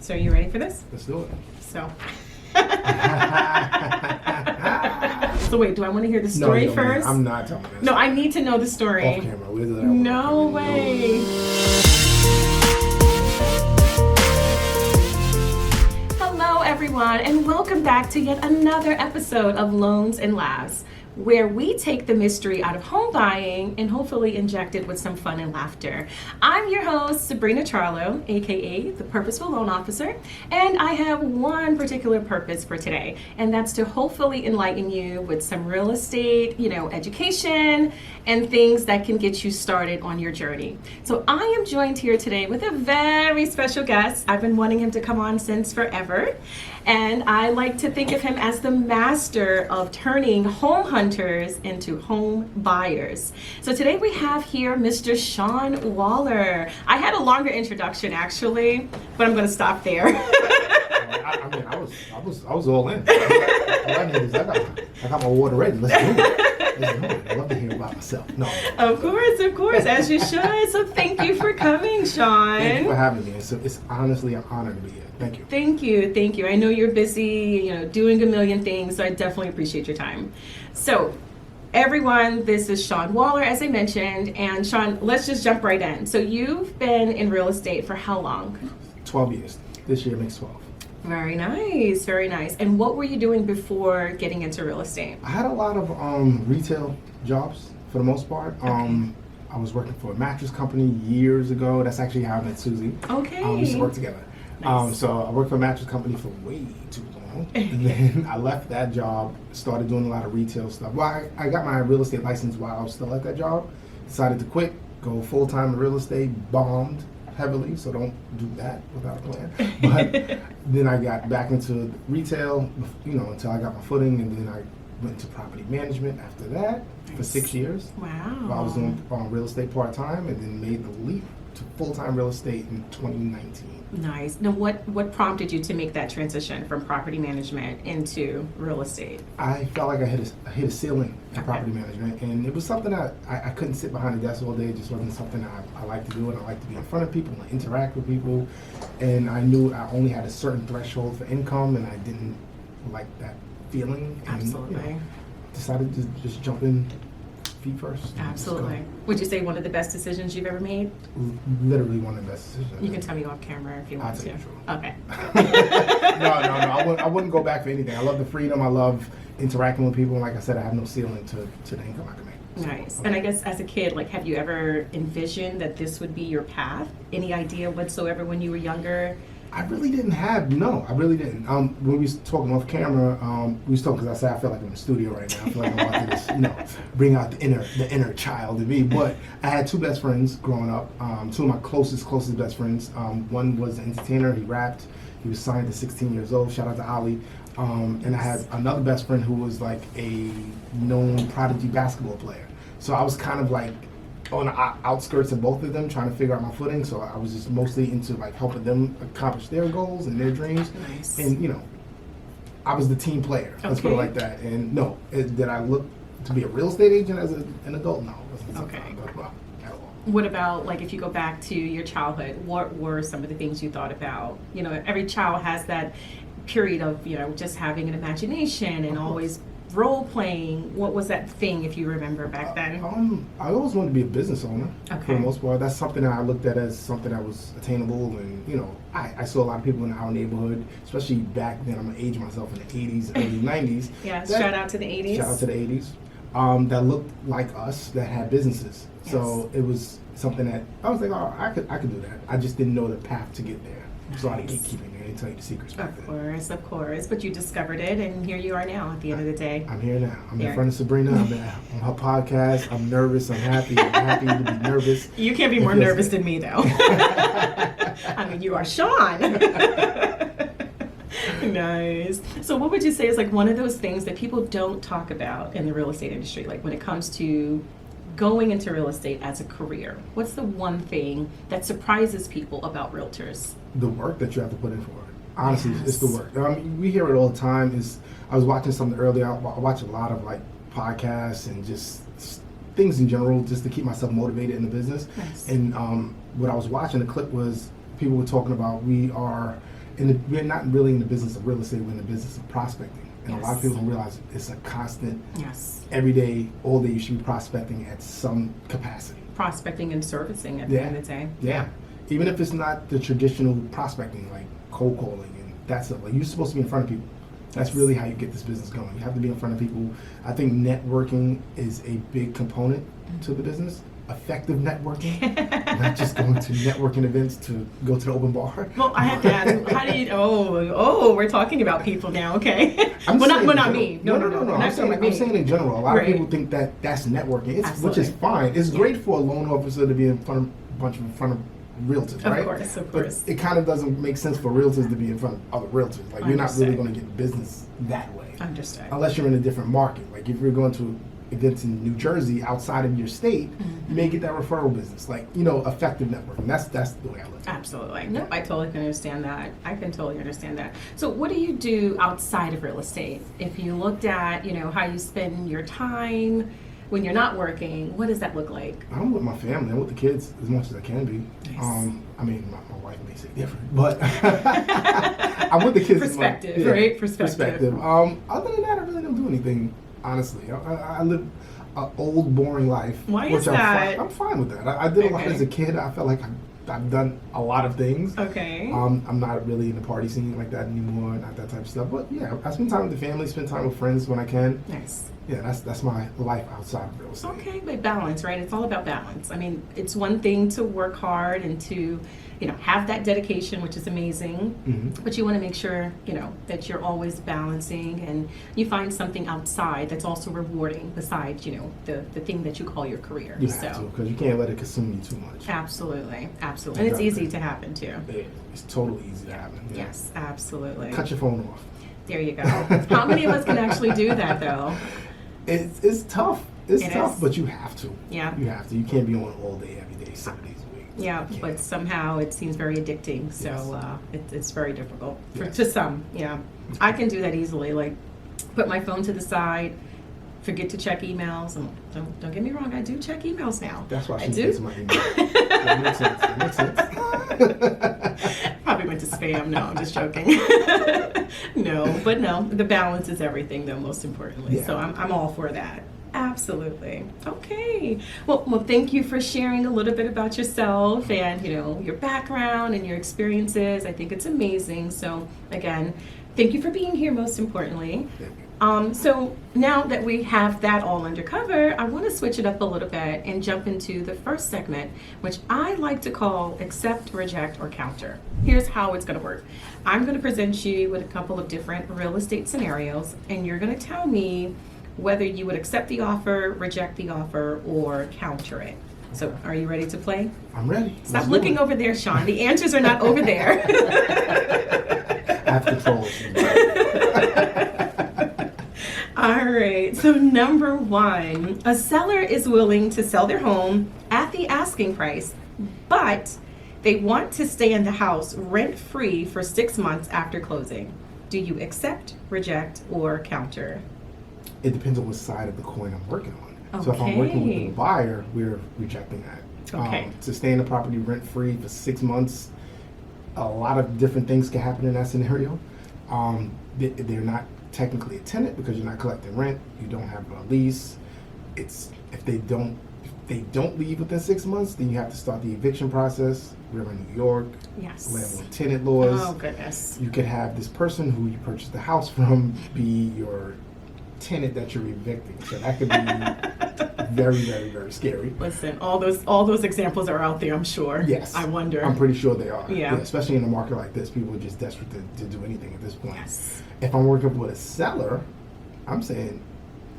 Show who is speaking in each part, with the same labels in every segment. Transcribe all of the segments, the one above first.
Speaker 1: So are you ready for this?
Speaker 2: Let's do it.
Speaker 1: So. So wait, do I want to hear the story first?
Speaker 2: I'm not telling this.
Speaker 1: No, I need to know the story.
Speaker 2: Off camera. We'll do that.
Speaker 1: No way. Hello, everyone, and welcome back to yet another episode of Loans and Laughs, where we take the mystery out of home buying and hopefully inject it with some fun and laughter. I'm your host, Sabrina Charlo, aka the Purposeful Loan Officer, and I have one particular purpose for today, and that's to hopefully enlighten you with some real estate, education, and things that can get you started on your journey. So I am joined here today with a very special guest. I've been wanting him to come on since forever, and I like to think of him as the master of turning home hunters into home buyers. So today we have here Mr. Shawn Waller. I had a longer introduction actually, but I'm going to stop there.
Speaker 2: I was all in. All I need is I got my water ready. Let's do it. I love to hear about myself. No.
Speaker 1: Of course, as you should. So thank you for coming, Shawn.
Speaker 2: Thank you for having me. It's honestly an honor to be here. Thank you.
Speaker 1: Thank you. I know you're busy, doing a million things, so I definitely appreciate your time. So, everyone, this is Shawn Waller, as I mentioned, and Shawn, let's just jump right in. So you've been in real estate for how long?
Speaker 2: 12 years. This year makes 12.
Speaker 1: Very nice, very nice. And what were you doing before getting into real estate?
Speaker 2: I had a lot of retail jobs for the most part.
Speaker 1: Okay.
Speaker 2: I was working for a mattress company years ago. That's actually how I met Susie.
Speaker 1: Okay.
Speaker 2: We used to work together.
Speaker 1: Nice.
Speaker 2: So I worked for a mattress company for way too long. And then I left that job, started doing a lot of retail stuff. Well, I got my real estate license while I was still at that job. Decided to quit, go full-time in real estate, bombed heavily, so don't do that without a plan. But then I got back into retail, until I got my footing, and then I went into property management after that for 6 years.
Speaker 1: Wow.
Speaker 2: I was doing real estate part-time and then made the leap to full-time real estate in 2019.
Speaker 1: Nice. Now, what prompted you to make that transition from property management into real estate?
Speaker 2: I felt like I hit a ceiling in property management, and it was something that I couldn't sit behind a desk all day. It just wasn't something that I like to do, and I like to be in front of people and interact with people. And I knew I only had a certain threshold for income, and I didn't like that feeling. And,
Speaker 1: Absolutely.
Speaker 2: Decided to just jump in feet first.
Speaker 1: Absolutely. Would you say one of the best decisions you've ever made?
Speaker 2: Literally one of the best decisions.
Speaker 1: You can tell me off camera if you want
Speaker 2: I'll
Speaker 1: to.
Speaker 2: tell you
Speaker 1: Okay.
Speaker 2: No. I wouldn't go back for anything. I love the freedom. I love interacting with people. And like I said, I have no ceiling to the income I can make.
Speaker 1: Nice. And I guess as a kid, have you ever envisioned that this would be your path? Any idea whatsoever when you were younger?
Speaker 2: I really didn't. When we was talking off camera, we was talking because I said I feel like I'm in the studio right now. I feel like I'm about to just, bring out the inner child in me. But I had two best friends growing up. Two of my closest best friends. One was an entertainer. He rapped. He was signed at 16 years old. Shout out to Ali. And I had another best friend who was like a known prodigy basketball player. So I was kind of like on the outskirts of both of them, trying to figure out my footing. So I was just mostly into helping them accomplish their goals and their dreams.
Speaker 1: Nice.
Speaker 2: And I was the team player. Let's put it like that. And no, did I look to be a real estate agent as an adult? No, it wasn't something I thought about at all.
Speaker 1: What about if you go back to your childhood? What were some of the things you thought about? Every child has that period of just having an imagination and always role playing. What was that thing, if you remember back then?
Speaker 2: I always wanted to be a business owner.
Speaker 1: Okay.
Speaker 2: For the most part. That's something that I looked at as something that was attainable, and I saw a lot of people in our neighborhood, especially back then. I'm gonna age myself, in the 80s, early 90s.
Speaker 1: Yeah, shout out to the 80s.
Speaker 2: Shout out to the 80s. That looked like us, that had businesses.
Speaker 1: Yes.
Speaker 2: So it was something that I was like, oh, I could do that. I just didn't know the path to get there.
Speaker 1: Nice.
Speaker 2: So I didn't keep keeping it. I didn't tell you the secrets back then.
Speaker 1: Of course. But you discovered it, and here you are now at the end of the day.
Speaker 2: I'm here now. I'm in front of Sabrina. I'm on her podcast. I'm nervous. I'm happy. I'm happy to be nervous.
Speaker 1: You can't be more nervous than me, though. I mean, you are Shawn. Nice. So what would you say is one of those things that people don't talk about in the real estate industry, when it comes to going into real estate as a career? What's the one thing that surprises people about realtors?
Speaker 2: The work that you have to put in for it. Honestly,
Speaker 1: Yes.
Speaker 2: it's the work. We hear it all the time. I was watching something earlier. I watch a lot of podcasts and just things in general, just to keep myself motivated in the business.
Speaker 1: Nice.
Speaker 2: And what I was watching, the clip was people were talking about we are we're not really in the business of real estate. We're in the business of prospecting. And a lot of
Speaker 1: Yes.
Speaker 2: people don't realize it's a constant,
Speaker 1: Yes.
Speaker 2: every day, all day, you should be prospecting at some capacity.
Speaker 1: Prospecting and servicing at the end of the day.
Speaker 2: Yeah. Even if it's not the traditional prospecting, like cold calling and that's it. Like, you're supposed to be in front of people. That's really how you get this business going. You have to be in front of people. I think networking is a big component to the business. Effective networking, not just going to networking events to go to the open bar.
Speaker 1: Well, I have to ask, how do you, we're talking about people now, okay?
Speaker 2: I'm
Speaker 1: Well,
Speaker 2: saying
Speaker 1: not
Speaker 2: in
Speaker 1: me.
Speaker 2: general.
Speaker 1: No.
Speaker 2: No.
Speaker 1: We're not talking about
Speaker 2: I'm
Speaker 1: me.
Speaker 2: saying in general. A lot
Speaker 1: Right.
Speaker 2: of people think that that's networking, which is
Speaker 1: Absolutely.
Speaker 2: fine. It's great for a loan officer to be in front of realtors, right?
Speaker 1: Of course.
Speaker 2: But it kind of doesn't make sense for realtors to be in front of other realtors. Like, you're not really
Speaker 1: Understood.
Speaker 2: going to get business that way.
Speaker 1: Understood.
Speaker 2: Unless you're in a different market. Like, if you're going to events in New Jersey outside of your state, you may get that referral business. Like, effective networking. That's the way I look at it.
Speaker 1: Absolutely. No, I totally can understand that. I can totally understand that. So what do you do outside of real estate? If you looked at, how you spend your time when you're not working, what does that look like?
Speaker 2: I'm with my family. I'm with the kids as much as I can be.
Speaker 1: Nice.
Speaker 2: I mean, my wife may say different, but I'm with the kids.
Speaker 1: Perspective, right? Perspective.
Speaker 2: Other than that, I really don't do anything, honestly. I live an old, boring life.
Speaker 1: Why
Speaker 2: which
Speaker 1: is that?
Speaker 2: I'm fine with that. I did a lot
Speaker 1: Okay.
Speaker 2: as a kid. I felt like I've done a lot of things.
Speaker 1: Okay.
Speaker 2: I'm not really in the party scene like that anymore, not that type of stuff. But yeah, I spend time with the family, spend time with friends when I can.
Speaker 1: Nice.
Speaker 2: Yeah, that's my life outside of real estate.
Speaker 1: Okay, but balance, right? It's all about balance. I mean, it's one thing to work hard and to, have that dedication, which is amazing.
Speaker 2: Mhm.
Speaker 1: But you want to make sure, that you're always balancing and you find something outside that's also rewarding besides, the thing that you call your career.
Speaker 2: You have to, because you can't let it consume you too much.
Speaker 1: Absolutely. And it's easy to happen too.
Speaker 2: It's totally easy to happen. Yeah.
Speaker 1: Yes, absolutely.
Speaker 2: Cut your phone off.
Speaker 1: There you go. How many of us can actually do that though?
Speaker 2: It's tough. It's
Speaker 1: It
Speaker 2: tough,
Speaker 1: is.
Speaker 2: but you have to.
Speaker 1: Yeah.
Speaker 2: You have to. You can't be on all day, every day, 7 days a week.
Speaker 1: Yeah,
Speaker 2: You can't.
Speaker 1: but somehow it seems very addicting. So
Speaker 2: Yes.
Speaker 1: it's very difficult
Speaker 2: Yes.
Speaker 1: to some. Yeah, I can do that easily. Like, put my phone to the side, forget to check emails. And don't get me wrong, I do check emails now.
Speaker 2: That's why
Speaker 1: I
Speaker 2: she
Speaker 1: do.
Speaker 2: gets my email. That makes sense. That makes sense.
Speaker 1: Probably went to spam. No, I'm just joking. No, the balance is everything, though. Most importantly,
Speaker 2: Yeah.
Speaker 1: so I'm all for that. Absolutely. Okay. Well, thank you for sharing a little bit about yourself and your background and your experiences. I think it's amazing. So again, thank you for being here. Most importantly. So now that we have that all under cover, I want to switch it up a little bit and jump into the first segment, which I like to call accept, reject, or counter. Here's how it's going to work. I'm going to present you with a couple of different real estate scenarios, and you're going to tell me whether you would accept the offer, reject the offer, or counter it. So are you ready to play?
Speaker 2: I'm ready.
Speaker 1: Stop
Speaker 2: Let's do
Speaker 1: looking
Speaker 2: it.
Speaker 1: over there, Shawn. The answers are not over there.
Speaker 2: I have control.
Speaker 1: All right, so number one, a seller is willing to sell their home at the asking price, but they want to stay in the house rent-free for 6 months after closing. Do you accept, reject, or counter?
Speaker 2: It depends on what side of the coin I'm working on. So if I'm working with
Speaker 1: Okay.
Speaker 2: the buyer, we're rejecting that.
Speaker 1: Okay.
Speaker 2: To stay in the property rent-free for 6 months, a lot of different things can happen in that scenario. They're not technically a tenant because you're not collecting rent. You don't have a lease. If they don't leave within 6 months, then you have to start the eviction process. We're in New York.
Speaker 1: Yes.
Speaker 2: Landlord-tenant laws.
Speaker 1: Oh, goodness.
Speaker 2: You could have this person who you purchased the house from be your tenant that you're evicting. So that could be very, very, very scary.
Speaker 1: Listen, all those examples are out there, I'm sure.
Speaker 2: Yes.
Speaker 1: I wonder.
Speaker 2: I'm pretty sure they are.
Speaker 1: Yeah.
Speaker 2: Especially in a market like this, people are just desperate to do anything at this point.
Speaker 1: Yes.
Speaker 2: If I'm working with a seller, I'm saying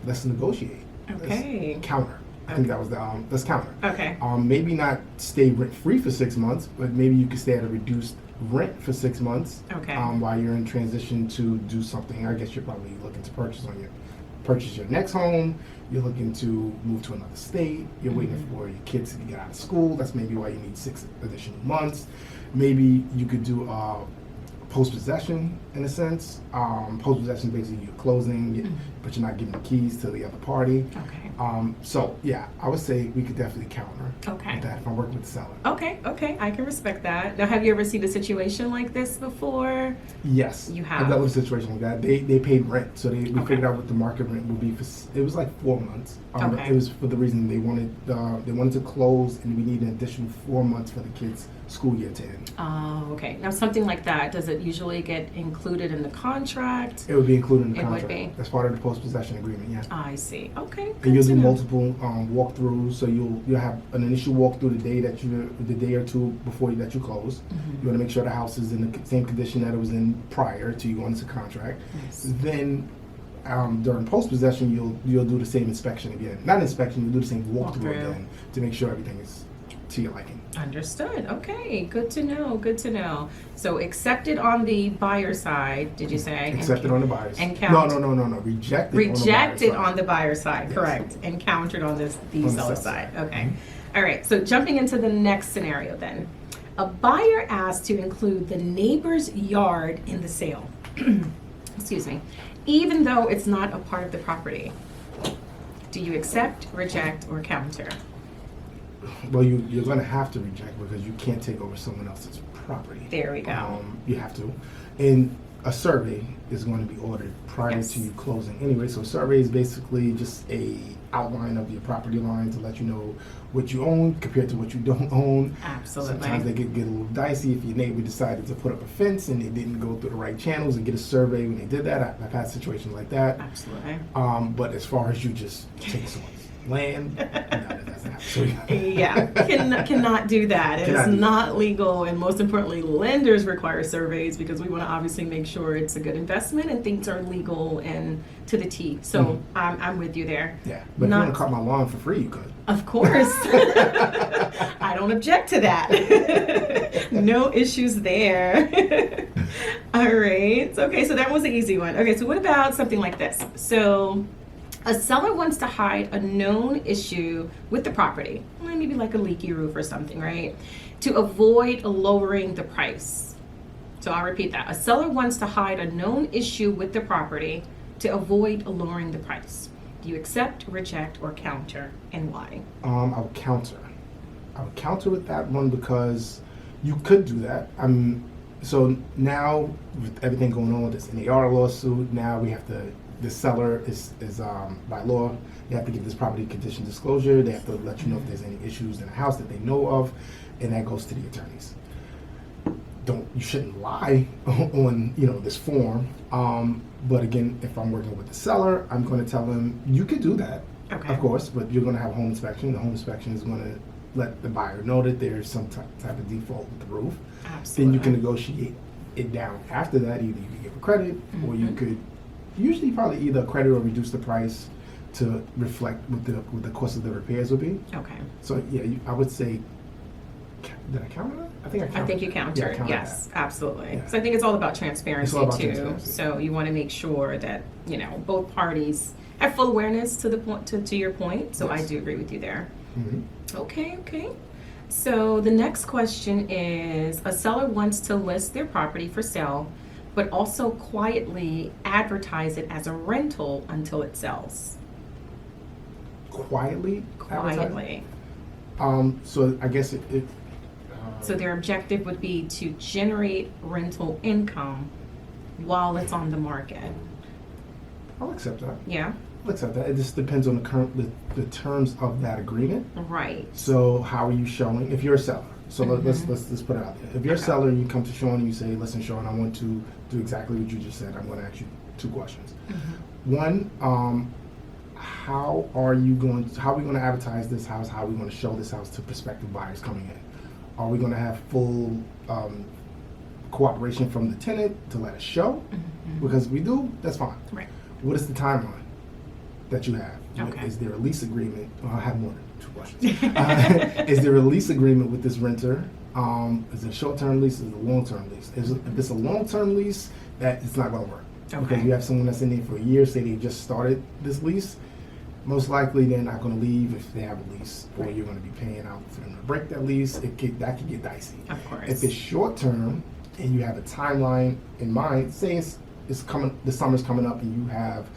Speaker 2: let's negotiate.
Speaker 1: Okay.
Speaker 2: Let's counter. I think that was the let's counter.
Speaker 1: Okay.
Speaker 2: Maybe not stay rent free for 6 months, but maybe you could stay at a reduced rent for 6 months.
Speaker 1: Okay.
Speaker 2: While you're in transition to do something. I guess you're probably looking to purchase your next home. You're looking to move to another state. You're waiting for your kids to get out of school. That's maybe why you need 6 additional months. Maybe you could do post-possession in a sense. Post-possession basically you're closing, but you're not giving the keys to the other party.
Speaker 1: Okay.
Speaker 2: So yeah, I would say we could definitely counter with that if I'm working with the seller.
Speaker 1: Okay, I can respect that. Now, have you ever seen a situation like this before?
Speaker 2: Yes,
Speaker 1: you have.
Speaker 2: I've dealt with a situation like that. They paid rent, so we figured out what the market rent would be. It was like 4 months. It was for the reason they wanted to close, and we need an additional 4 months for the kids' school year to end.
Speaker 1: Oh, okay. Now, something like that, does it usually get included in the contract?
Speaker 2: It would be included in the contract.
Speaker 1: It would be.
Speaker 2: That's part of the post-possession agreement. Yeah.
Speaker 1: I see. Okay.
Speaker 2: And you'll do multiple walkthroughs. So you'll have an initial walkthrough the day or two before that you close. You want to make sure the house is in the same condition that it was in prior to you going into contract.
Speaker 1: Nice.
Speaker 2: Then during post-possession, you'll do the same inspection again. Not inspection, you'll do the same walkthrough again to make sure everything is to your liking.
Speaker 1: Understood. Okay, good to know. So accepted on the buyer side, did you say?
Speaker 2: Accepted on the buyer's
Speaker 1: and
Speaker 2: side. No. Rejected
Speaker 1: on the buyer's side.
Speaker 2: Yes.
Speaker 1: Correct. And countered on the seller side. Okay.
Speaker 2: Mm-hmm.
Speaker 1: All right. So jumping into the next scenario then. A buyer asked to include the neighbor's yard in the sale. Excuse me. Even though it's not a part of the property. Do you accept, reject, or counter?
Speaker 2: Well, you're going to have to reject because you can't take over someone else's property.
Speaker 1: There we go.
Speaker 2: You have to. And a survey is going to be ordered prior to you closing anyway. So a survey is basically just a outline of your property line to let you know what you own compared to what you don't own.
Speaker 1: Absolutely.
Speaker 2: Sometimes they get a little dicey if your neighbor decided to put up a fence and they didn't go through the right channels and get a survey when they did that. I've had situations like that.
Speaker 1: Absolutely.
Speaker 2: But as far as you just take someone's land, no, that doesn't happen. So,
Speaker 1: yeah, cannot do that. It is not legal, and most importantly, lenders require surveys because we want to obviously make sure it's a good investment and things are legal and to the T. So I'm with you there.
Speaker 2: Yeah, but if you want to cut my lawn for free, you could.
Speaker 1: Of course. I don't object to that. No issues there. All right. Okay, so that was an easy one. Okay, so what about something like this? So a seller wants to hide a known issue with the property, maybe like a leaky roof or something, right? To avoid lowering the price. So I'll repeat that. A seller wants to hide a known issue with the property to avoid lowering the price. Do you accept, reject, or counter, and why?
Speaker 2: I would counter. I would counter with that one because you could do that. So now with everything going on with this NAR lawsuit, now we have to. The seller is by law, they have to give this property condition disclosure. They have to let you know if there's any issues in the house that they know of, and that goes to the attorneys. You shouldn't lie on this form. But again, if I'm working with the seller, I'm going to tell them you could do that, of course, but you're going to have a home inspection. The home inspection is going to let the buyer know that there's some type of default with the roof.
Speaker 1: Absolutely.
Speaker 2: Then you can negotiate it down. After that, either you can give a credit or you could. Usually probably either credit or reduce the price to reflect what the cost of the repairs would be.
Speaker 1: Okay.
Speaker 2: So yeah, I would say, did I count that? I think I counted.
Speaker 1: I think you countered.
Speaker 2: Yeah,
Speaker 1: yes,
Speaker 2: that.
Speaker 1: Absolutely.
Speaker 2: Yeah.
Speaker 1: So I think it's all about transparency too.
Speaker 2: Transparency.
Speaker 1: So you want to make sure that both parties have full awareness to the point. To your point. So
Speaker 2: Yes.
Speaker 1: I do agree with you there.
Speaker 2: Mm-hmm.
Speaker 1: Okay. So the next question is: a seller wants to list their property for sale, but also quietly advertise it as a rental until it sells.
Speaker 2: Quietly. So I guess it
Speaker 1: so their objective would be to generate rental income while it's on the market.
Speaker 2: I'll accept that.
Speaker 1: Yeah.
Speaker 2: I'll accept that. It just depends on the terms of that agreement.
Speaker 1: Right.
Speaker 2: So how are you showing? If you're a seller, so let's put it out there. If you're a seller and you come to Shawn and you say, "Listen, Shawn, I want to do exactly what you just said. I'm going to ask you 2 questions. One, how are we going to advertise this house? How are we going to show this house to prospective buyers coming in? Are we going to have full cooperation from the tenant to let us show? Because if we do, that's fine.
Speaker 1: Right.
Speaker 2: What is the timeline that you have?
Speaker 1: Okay.
Speaker 2: Is there a lease agreement? I have more than 2 questions. Is there a lease agreement with this renter? Is it a short-term lease? Is it a long-term lease? If it's a long-term lease, it's not going to work.
Speaker 1: Okay.
Speaker 2: Because you have someone that's in there for a year, say they just started this lease, most likely they're not going to leave if they have a lease, or you're going to be paying out for them to break that lease. That could get dicey.
Speaker 1: Of course.
Speaker 2: If it's short-term and you have a timeline in mind, say it's coming, the summer's coming up, and you have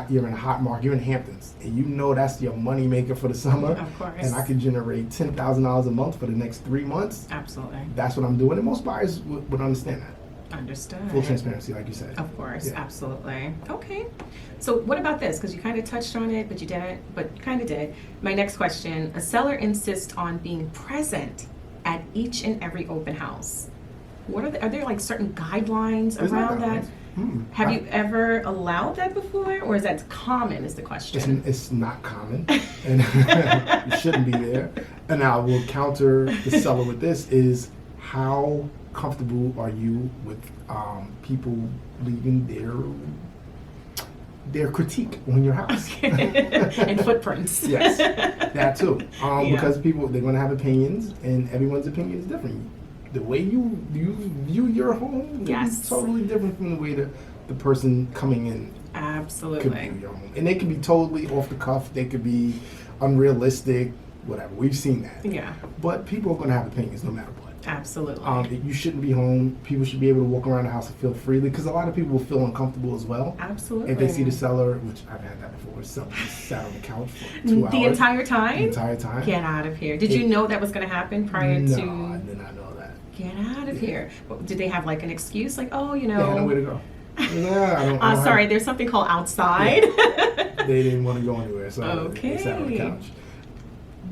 Speaker 2: you're in a hot market, you're in Hamptons, and you know that's your money maker for the summer.
Speaker 1: Of course.
Speaker 2: And I could generate $10,000 a month for the next 3 months.
Speaker 1: Absolutely.
Speaker 2: That's what I'm doing, and most buyers would understand that.
Speaker 1: Understood.
Speaker 2: Full transparency, like you said.
Speaker 1: Of course,
Speaker 2: Yeah.
Speaker 1: absolutely. Okay. So what about this? Because you kind of touched on it, but you didn't, but you kind of did. My next question, a seller insists on being present at each and every open house. What are there like certain guidelines
Speaker 2: There's no
Speaker 1: around that?
Speaker 2: guidelines.
Speaker 1: Have you ever allowed that before, or is that common is the question?
Speaker 2: It's not common, and you shouldn't be there. And I will counter the seller with this: is how comfortable are you with people leaving their critique on your house?
Speaker 1: And footprints.
Speaker 2: Yes, that too.
Speaker 1: Yeah.
Speaker 2: Because people, they're going to have opinions, and everyone's opinion is different. The way you view your home
Speaker 1: Yes.
Speaker 2: is totally different from the way the person coming in could
Speaker 1: Absolutely.
Speaker 2: view your home. And they could be totally off the cuff. They could be unrealistic, whatever. We've seen that.
Speaker 1: Yeah,
Speaker 2: But people are going to have opinions no matter what.
Speaker 1: absolutely.
Speaker 2: You shouldn't be home. People should be able to walk around the house and feel freely, because a lot of people will feel uncomfortable as well.
Speaker 1: Absolutely.
Speaker 2: If they see the seller, which I've had that before, seller just sat on the couch for 2 hours.
Speaker 1: The entire time?
Speaker 2: The entire time.
Speaker 1: Get out of here. Did you know that was going to happen prior
Speaker 2: No,
Speaker 1: to?
Speaker 2: I did not know that.
Speaker 1: Get out of here. Well, did they have like an excuse? Like, oh, you
Speaker 2: They had nowhere
Speaker 1: know.
Speaker 2: to go. Yeah, I don't
Speaker 1: Sorry, there's something called outside.
Speaker 2: They didn't want to go anywhere, so they sat on the
Speaker 1: Okay.
Speaker 2: couch.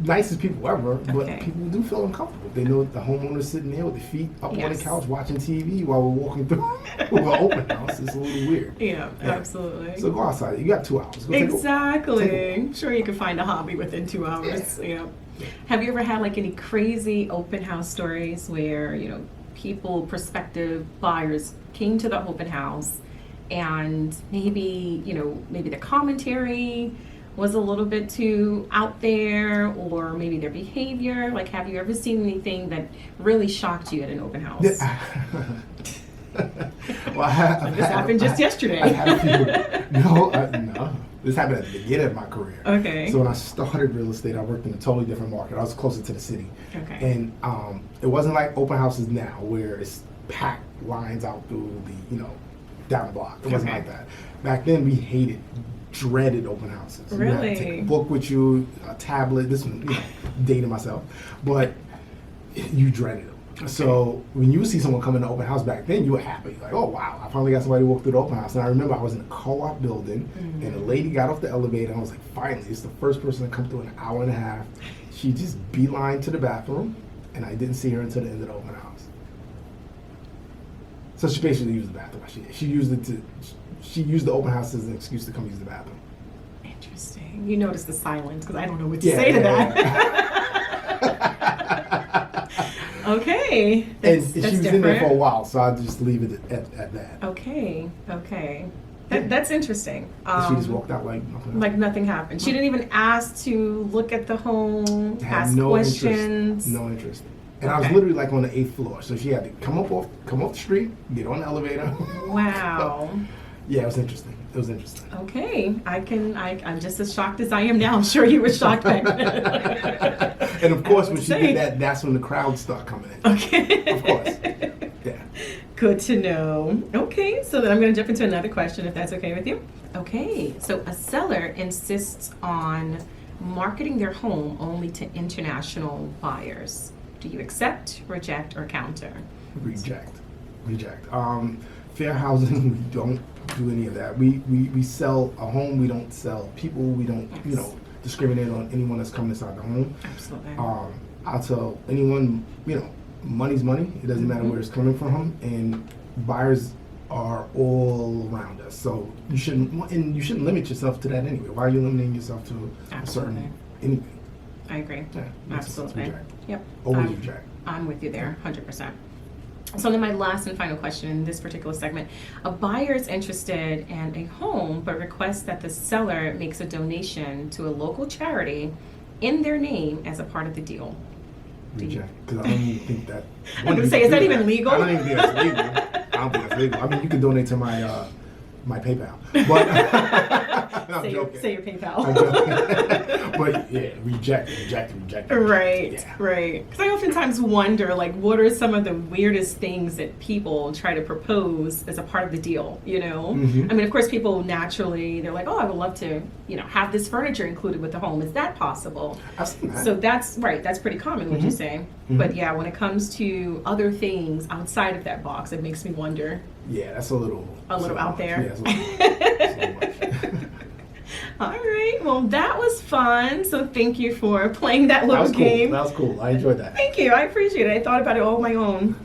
Speaker 2: Nicest people ever, but
Speaker 1: Okay.
Speaker 2: people do feel uncomfortable. They know the homeowner's sitting there with their feet up on
Speaker 1: Yes.
Speaker 2: the couch watching TV while we're walking through an open house. It's a little weird.
Speaker 1: Yeah,
Speaker 2: Yeah.
Speaker 1: absolutely.
Speaker 2: So go outside. You got 2 hours. Go take a-
Speaker 1: Exactly.
Speaker 2: take
Speaker 1: I'm sure you can find a hobby within 2 hours. Yeah. Have you ever had like any crazy open house stories where, people, prospective buyers came to the open house and maybe the commentary was a little bit too out there, or maybe their behavior? Like, have you ever seen anything that really shocked you at an open house?
Speaker 2: Well,
Speaker 1: This happened just yesterday.
Speaker 2: I had a few. No. This happened at the beginning of my career.
Speaker 1: Okay.
Speaker 2: So when I started real estate, I worked in a totally different market. I was closer to the city.
Speaker 1: Okay.
Speaker 2: And it wasn't like open houses now, where it's packed lines out through down the block. It wasn't
Speaker 1: Okay.
Speaker 2: like that. Back then, we dreaded open houses. You had to take
Speaker 1: Really?
Speaker 2: a book with you, a tablet. This one, dating myself, but you dreaded them. So when you see someone come in the open house back then, you were happy. Like, oh wow, I finally got somebody to walk through the open house. And I remember I was in a co-op building, and a lady got off the elevator, and I was like, finally, it's the first person to come through in an hour and a half. She just beelined to the bathroom, and I didn't see her until the end of the open house. So she basically used the bathroom. She used the open house as an excuse to come use the bathroom.
Speaker 1: Interesting. You notice the silence because I don't know what to say to that. Okay.
Speaker 2: And
Speaker 1: That's
Speaker 2: she was
Speaker 1: different.
Speaker 2: in there for a while, so I'll just leave it at that.
Speaker 1: Okay. That's interesting.
Speaker 2: And she just walked out like nothing.
Speaker 1: Like nothing happened. She didn't even ask to look at the home,
Speaker 2: Had
Speaker 1: ask
Speaker 2: no
Speaker 1: questions.
Speaker 2: interest. No interest. And I was
Speaker 1: Okay.
Speaker 2: literally like on the 8th floor, so she had to come off the street, get on the elevator.
Speaker 1: Wow.
Speaker 2: Yeah, it was interesting.
Speaker 1: Okay. I'm just as shocked as I am now. I'm sure you were shocked back then.
Speaker 2: And of course,
Speaker 1: I
Speaker 2: when
Speaker 1: would
Speaker 2: she
Speaker 1: say.
Speaker 2: did that, that's when the crowd started coming in.
Speaker 1: Okay.
Speaker 2: Of course. Yeah.
Speaker 1: Good to know. Okay, so then I'm going to jump into another question if that's okay with you. Okay, so a seller insists on marketing their home only to international buyers. Do you accept, reject, or counter?
Speaker 2: Reject. Fair housing, we don't do any of that. We sell a home, we don't sell people, we don't,
Speaker 1: Yes.
Speaker 2: discriminate on anyone that's coming inside the home.
Speaker 1: Absolutely.
Speaker 2: I'll tell anyone, money's money. It doesn't matter where it's coming from, and buyers are all around us. So you shouldn't limit yourself to that anyway. Why are you limiting yourself to a
Speaker 1: Absolutely.
Speaker 2: certain anything?
Speaker 1: I agree.
Speaker 2: Yeah, makes sense.
Speaker 1: Absolutely.
Speaker 2: Reject.
Speaker 1: Yep.
Speaker 2: Always reject.
Speaker 1: I'm with you there, 100%. So then my last and final question in this particular segment. A buyer is interested in a home but requests that the seller makes a donation to a local charity in their name as a part of the deal.
Speaker 2: Reject. Because I don't even think that.
Speaker 1: I'm gonna say, is that even legal?
Speaker 2: I don't even think that's legal. I don't think that's legal. I mean, you can donate to my My PayPal. But no, I'm joking.
Speaker 1: Say your PayPal.
Speaker 2: I'm joking. But yeah, reject.
Speaker 1: Right,
Speaker 2: Yeah.
Speaker 1: right. Because I oftentimes wonder, like, what are some of the weirdest things that people try to propose as a part of the deal, you know?
Speaker 2: Mhm.
Speaker 1: I mean, of course, people naturally, they're like, oh, I would love to, you know, have this furniture included with the home. Is that possible?
Speaker 2: I've seen that.
Speaker 1: So that's right. That's pretty common, would you say?
Speaker 2: Mhm.
Speaker 1: But yeah, when it comes to other things outside of that box, it makes me wonder.
Speaker 2: Yeah, that's a little
Speaker 1: out
Speaker 2: much.
Speaker 1: there.
Speaker 2: Yeah, it's a little much.
Speaker 1: All right. Well, that was fun. So thank you for playing that
Speaker 2: That
Speaker 1: little
Speaker 2: was cool.
Speaker 1: game.
Speaker 2: That was cool. I enjoyed that.
Speaker 1: Thank you. I appreciate it. I thought about it all on my own.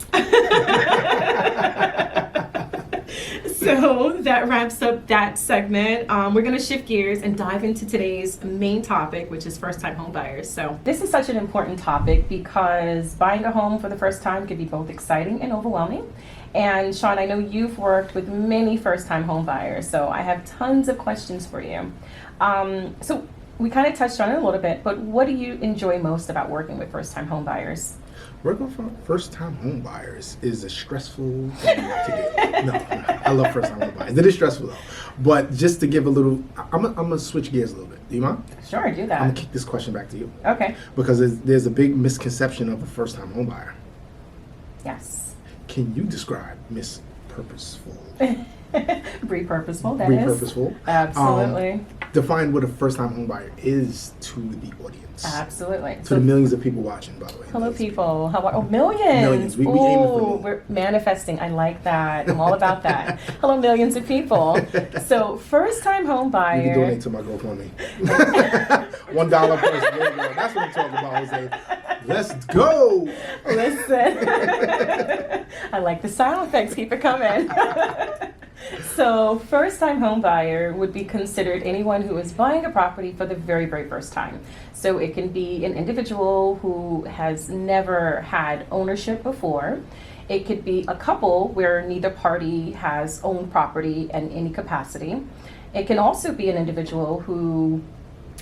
Speaker 1: So that wraps up that segment. We're going to shift gears and dive into today's main topic, which is first-time home buyers. So this is such an important topic because buying a home for the first time can be both exciting and overwhelming. And Shawn, I know you've worked with many first-time home buyers, so I have tons of questions for you. So we kind of touched on it a little bit, but what do you enjoy most about working with first-time home buyers?
Speaker 2: Working for first-time home buyers is a stressful thing to do. No, I love first-time home buyers. It is stressful though. But just to give a little, I'm gonna switch gears a little bit. Do you mind?
Speaker 1: Sure, do that.
Speaker 2: I'm gonna kick this question back to you
Speaker 1: Okay.
Speaker 2: because there's a big misconception of a first-time home buyer.
Speaker 1: Yes.
Speaker 2: Can you describe Miss Purposeful?
Speaker 1: Be purposeful, that is.
Speaker 2: Be purposeful.
Speaker 1: Absolutely.
Speaker 2: Define what a first-time home buyer is to the audience.
Speaker 1: Absolutely.
Speaker 2: To the millions of people watching, by the way.
Speaker 1: Hello, people. How are? Oh, millions.
Speaker 2: Millions. We aim for millions.
Speaker 1: We're manifesting. I like that. I'm all about that. Hello, millions of people. So, first-time home
Speaker 2: You
Speaker 1: buyer.
Speaker 2: can donate to my GoFundMe. $1 person. There you go. That's what I'm talking about, Jose. Let's go.
Speaker 1: Listen. I like the sound effects. Keep it coming. So, first-time home buyer would be considered anyone who is buying a property for the very, very first time. So it can be an individual who has never had ownership before. It could be a couple where neither party has owned property in any capacity. It can also be an individual who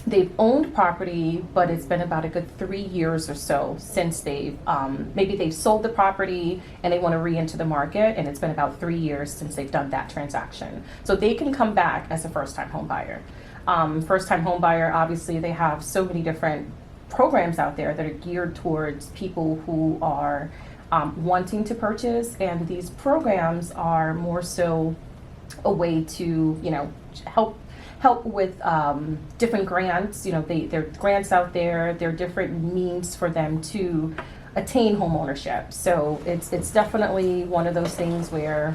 Speaker 1: they've owned property, but it's been about a good 3 years or so since they've, maybe they've sold the property and they want to re-enter the market, and it's been about 3 years since they've done that transaction. So they can come back as a first-time home buyer. First-time home buyer, obviously, they have so many different programs out there that are geared towards people who are wanting to purchase, and these programs are more so a way to, you know, help with different grants. You know, there are grants out there. There are different means for them to attain home ownership. So it's definitely one of those things where,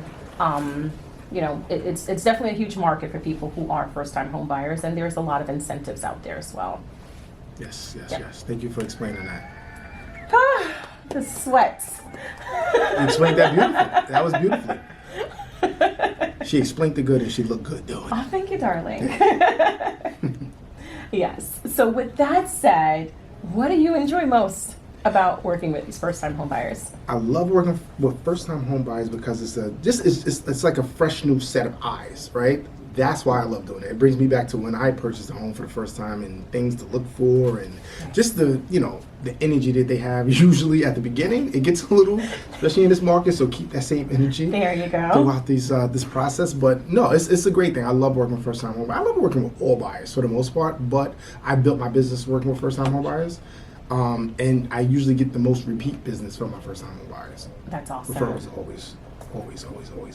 Speaker 1: you know, it's definitely a huge market for people who are first-time home buyers, and there's a lot of incentives out there as well.
Speaker 2: Yes.
Speaker 1: Yep.
Speaker 2: Thank you for explaining that.
Speaker 1: The sweats.
Speaker 2: You explained that beautifully. That was beautiful. She explained it good and she looked good doing it.
Speaker 1: Oh, thank you, darling. Yes. So with that said, what do you enjoy most about working with these first-time home buyers?
Speaker 2: I love working with first-time home buyers because it's like a fresh new set of eyes, right? That's why I love doing it. It brings me back to when I purchased a home for the first time and things to look for and just the energy that they have usually at the beginning. It gets a little, especially in this market, so keep that same energy
Speaker 1: There you go.
Speaker 2: throughout this process. But no, it's a great thing. I love working with first-time home buyers. I love working with all buyers for the most part, but I built my business working with first-time home buyers. And I usually get the most repeat business from my first-time home buyers.
Speaker 1: That's awesome.
Speaker 2: Referrals are always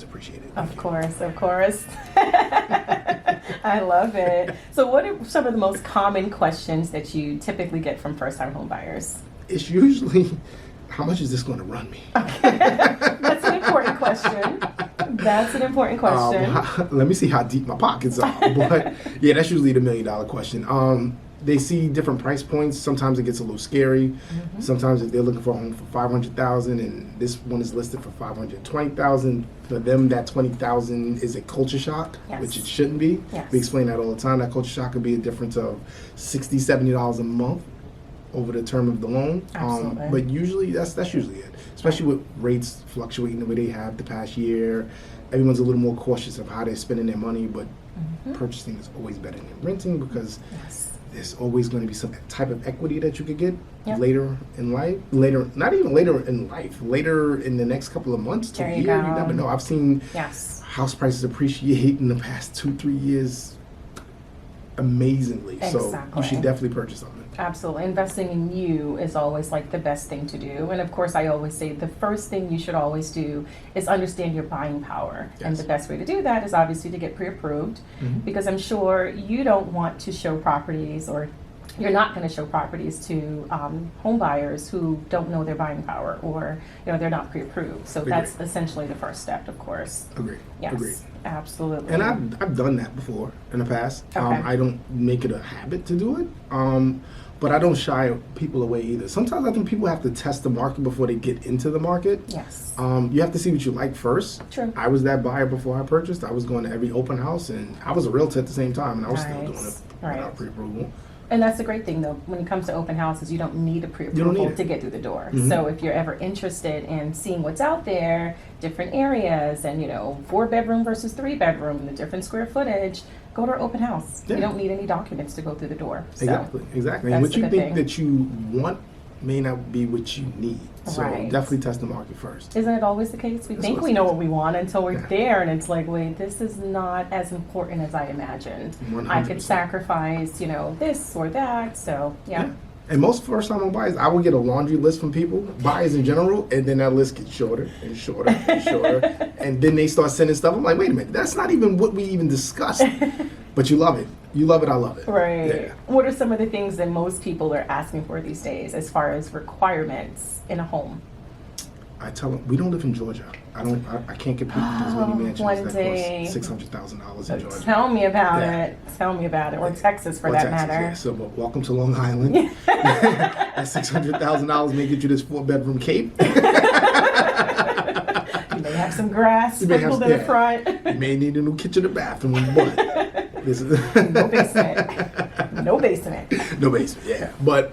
Speaker 2: appreciated.
Speaker 1: Of course. I love it. So what are some of the most common questions that you typically get from first-time home buyers?
Speaker 2: It's usually, how much is this going to run me?
Speaker 1: That's an important question.
Speaker 2: Let me see how deep my pockets are. But yeah, that's usually the $1 million question. They see different price points. Sometimes it gets a little scary.
Speaker 1: Mm-hmm.
Speaker 2: Sometimes if they're looking for a home for $500,000 and this one is listed for $520,000, for them that $20,000 is a culture shock,
Speaker 1: Yes.
Speaker 2: which it shouldn't be.
Speaker 1: Yes.
Speaker 2: We explain that all the time. That culture shock could be a difference of $60, $70 a month over the term of the loan.
Speaker 1: Absolutely.
Speaker 2: But usually that's usually it. Especially with rates fluctuating the way they have the past year, everyone's a little more cautious of how they're spending their money. But purchasing is always better than renting because
Speaker 1: Yes.
Speaker 2: there's always going to be some type of equity that you could get
Speaker 1: Yep.
Speaker 2: later in life. Not even later in life. Later in the next couple of months to
Speaker 1: There
Speaker 2: a
Speaker 1: you
Speaker 2: year.
Speaker 1: go.
Speaker 2: You never know. I've seen
Speaker 1: Yes.
Speaker 2: house prices appreciate in the past 2-3 years amazingly. So
Speaker 1: Exactly.
Speaker 2: you should definitely purchase something.
Speaker 1: Absolutely. Investing in you is always like the best thing to do. And of course, I always say the first thing you should always do is understand your buying power. And
Speaker 2: Yes.
Speaker 1: the best way to do that is obviously to get pre-approved,
Speaker 2: Mhm.
Speaker 1: because I'm sure you don't want to show properties, or you're not going to show properties to home buyers who don't know their buying power, or they're not pre-approved. So
Speaker 2: Agreed.
Speaker 1: that's essentially the first step, of course.
Speaker 2: Agreed.
Speaker 1: Yes,
Speaker 2: Agreed.
Speaker 1: absolutely.
Speaker 2: And I've done that before in the past.
Speaker 1: Okay.
Speaker 2: I don't make it a habit to do it, but I don't shy people away either. Sometimes I think people have to test the market before they get into the market.
Speaker 1: Yes.
Speaker 2: You have to see what you like first.
Speaker 1: True.
Speaker 2: I was that buyer before I purchased. I was going to every open house, and I was a realtor at the same time, and I was still doing
Speaker 1: Nice.
Speaker 2: it
Speaker 1: Right.
Speaker 2: without pre-approval.
Speaker 1: And that's the great thing, though, when it comes to open houses, you don't need a
Speaker 2: You don't
Speaker 1: pre-approval
Speaker 2: need it.
Speaker 1: to get through the door.
Speaker 2: Mhm.
Speaker 1: So if you're ever interested in seeing what's out there, different areas, and 4-bedroom versus 3-bedroom, and the different square footage, go to our open house.
Speaker 2: Yeah.
Speaker 1: You don't need any documents to go through the door. So,
Speaker 2: Exactly.
Speaker 1: that's
Speaker 2: And what
Speaker 1: the
Speaker 2: you
Speaker 1: good
Speaker 2: think
Speaker 1: thing.
Speaker 2: that you want may not be what you need. So
Speaker 1: Right.
Speaker 2: definitely test the market first.
Speaker 1: Isn't it always the case? We
Speaker 2: That's
Speaker 1: think
Speaker 2: always
Speaker 1: we
Speaker 2: the
Speaker 1: know
Speaker 2: case.
Speaker 1: what we want until we're
Speaker 2: Yeah.
Speaker 1: there, and it's like, wait, this is not as important as I imagined. I could
Speaker 2: 100%.
Speaker 1: sacrifice, this or that. So, yeah.
Speaker 2: And most first-time home buyers, I will get a laundry list from people, buyers in general, and then that list gets shorter and shorter and shorter, and then they start sending stuff. I'm like, wait a minute, that's not even what we even discussed. But you love it. You love it. I love it.
Speaker 1: Right.
Speaker 2: Yeah.
Speaker 1: What are some of the things that most people are asking for these days as far as requirements in a home?
Speaker 2: I tell them we don't live in Georgia. I can't compete with as many mansions
Speaker 1: one
Speaker 2: that
Speaker 1: day.
Speaker 2: cost $600,000 in Georgia.
Speaker 1: Tell me about
Speaker 2: Yeah.
Speaker 1: it. Tell me about it. Or Texas, for
Speaker 2: Or
Speaker 1: that
Speaker 2: Texas,
Speaker 1: matter.
Speaker 2: yeah. So, but welcome to Long Island. That $600,000 may get you this 4-bedroom cape.
Speaker 1: You may have some grass
Speaker 2: You may have-
Speaker 1: sprinkled in the
Speaker 2: yeah.
Speaker 1: front.
Speaker 2: You may need a new kitchen and bathroom, but this is
Speaker 1: No basement. No basement.
Speaker 2: No basement, yeah. But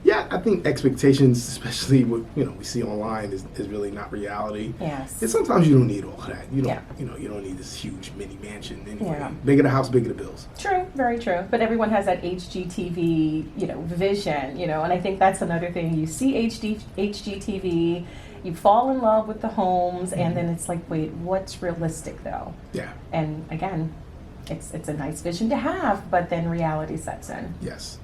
Speaker 2: yeah, I think expectations, especially what we see online, is really not reality.
Speaker 1: Yes.
Speaker 2: And sometimes you don't need all that. You don't,
Speaker 1: Yeah.
Speaker 2: you don't need this huge mini mansion anyway.
Speaker 1: Yeah.
Speaker 2: Bigger the house, bigger the bills.
Speaker 1: True, very true. But everyone has that HGTV, vision, and I think that's another thing. You see HGTV, you fall in love with the homes, and then it's like, wait, what's realistic though?
Speaker 2: Yeah.
Speaker 1: And again, it's a nice vision to have, but then reality sets in.
Speaker 2: Yes.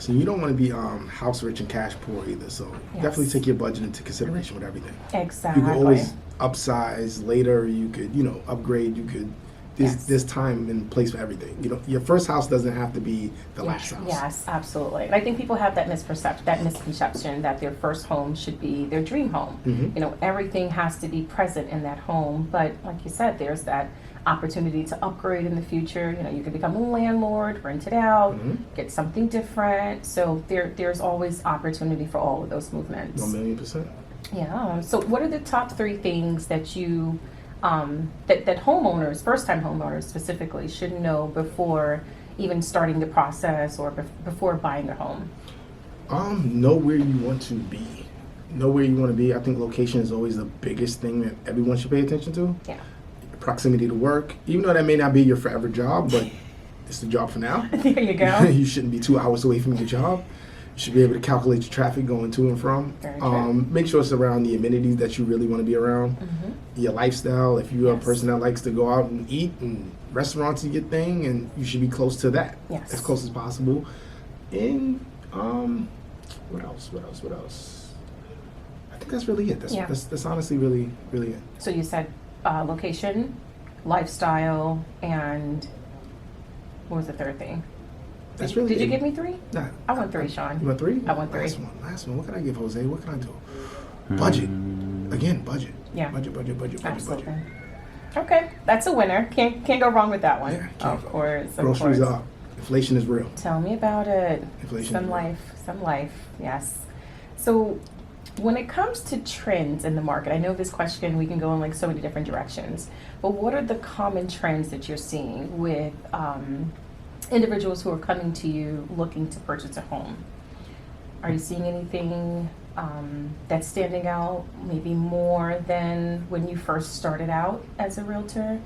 Speaker 2: And you don't want to be house rich and cash poor either. So
Speaker 1: Yes.
Speaker 2: definitely take your budget into consideration with everything.
Speaker 1: Exactly.
Speaker 2: You can always upsize later. You could, upgrade. You could.
Speaker 1: Yes.
Speaker 2: There's time and place for everything. Your first house doesn't have to be the last house.
Speaker 1: Yes, absolutely. And I think people have that misconception that their first home should be their dream home.
Speaker 2: Mhm.
Speaker 1: Everything has to be present in that home. But like you said, there's that opportunity to upgrade in the future. You can become a landlord, rent it out,
Speaker 2: Mhm.
Speaker 1: get something different. So there's always opportunity for all of those movements.
Speaker 2: 1,000,000%.
Speaker 1: Yeah. So what are the top 3 things that you that homeowners, first-time homeowners specifically, should know before even starting the process or before buying a home?
Speaker 2: Know where you want to be. Know where you want to be. I think location is always the biggest thing that everyone should pay attention to.
Speaker 1: Yeah.
Speaker 2: Proximity to work, even though that may not be your forever job, but it's the job for now.
Speaker 1: There you go.
Speaker 2: You shouldn't be 2 hours away from your job. You should be able to calculate your traffic going to and from.
Speaker 1: Very true.
Speaker 2: Make sure it's around the amenities that you really want to be around. Your lifestyle. If you're
Speaker 1: Yes.
Speaker 2: a person that likes to go out and eat and restaurants is your thing, and you should be close to that.
Speaker 1: Yes.
Speaker 2: As close as possible. And what else? I think that's really it. That's honestly really it.
Speaker 1: So you said location, lifestyle, and what was the third thing?
Speaker 2: That's really
Speaker 1: Did you
Speaker 2: it.
Speaker 1: give me 3?
Speaker 2: Nah,
Speaker 1: I want 3, Shawn.
Speaker 2: You want 3?
Speaker 1: I want 3.
Speaker 2: Last one. What can I give Jose? What can I do? Budget. Again, budget.
Speaker 1: Yeah.
Speaker 2: Budget.
Speaker 1: Absolutely. Okay, that's a winner. Can't go wrong with that one.
Speaker 2: Yeah, can't
Speaker 1: Of
Speaker 2: go.
Speaker 1: course.
Speaker 2: Groceries are up. Inflation is real.
Speaker 1: Tell me about it.
Speaker 2: Inflation
Speaker 1: Some
Speaker 2: is real.
Speaker 1: life, yes. So when it comes to trends in the market, I know this question, we can go in like so many different directions, but what are the common trends that you're seeing with individuals who are coming to you looking to purchase a home? Are you seeing anything that's standing out maybe more than when you first started out as a realtor?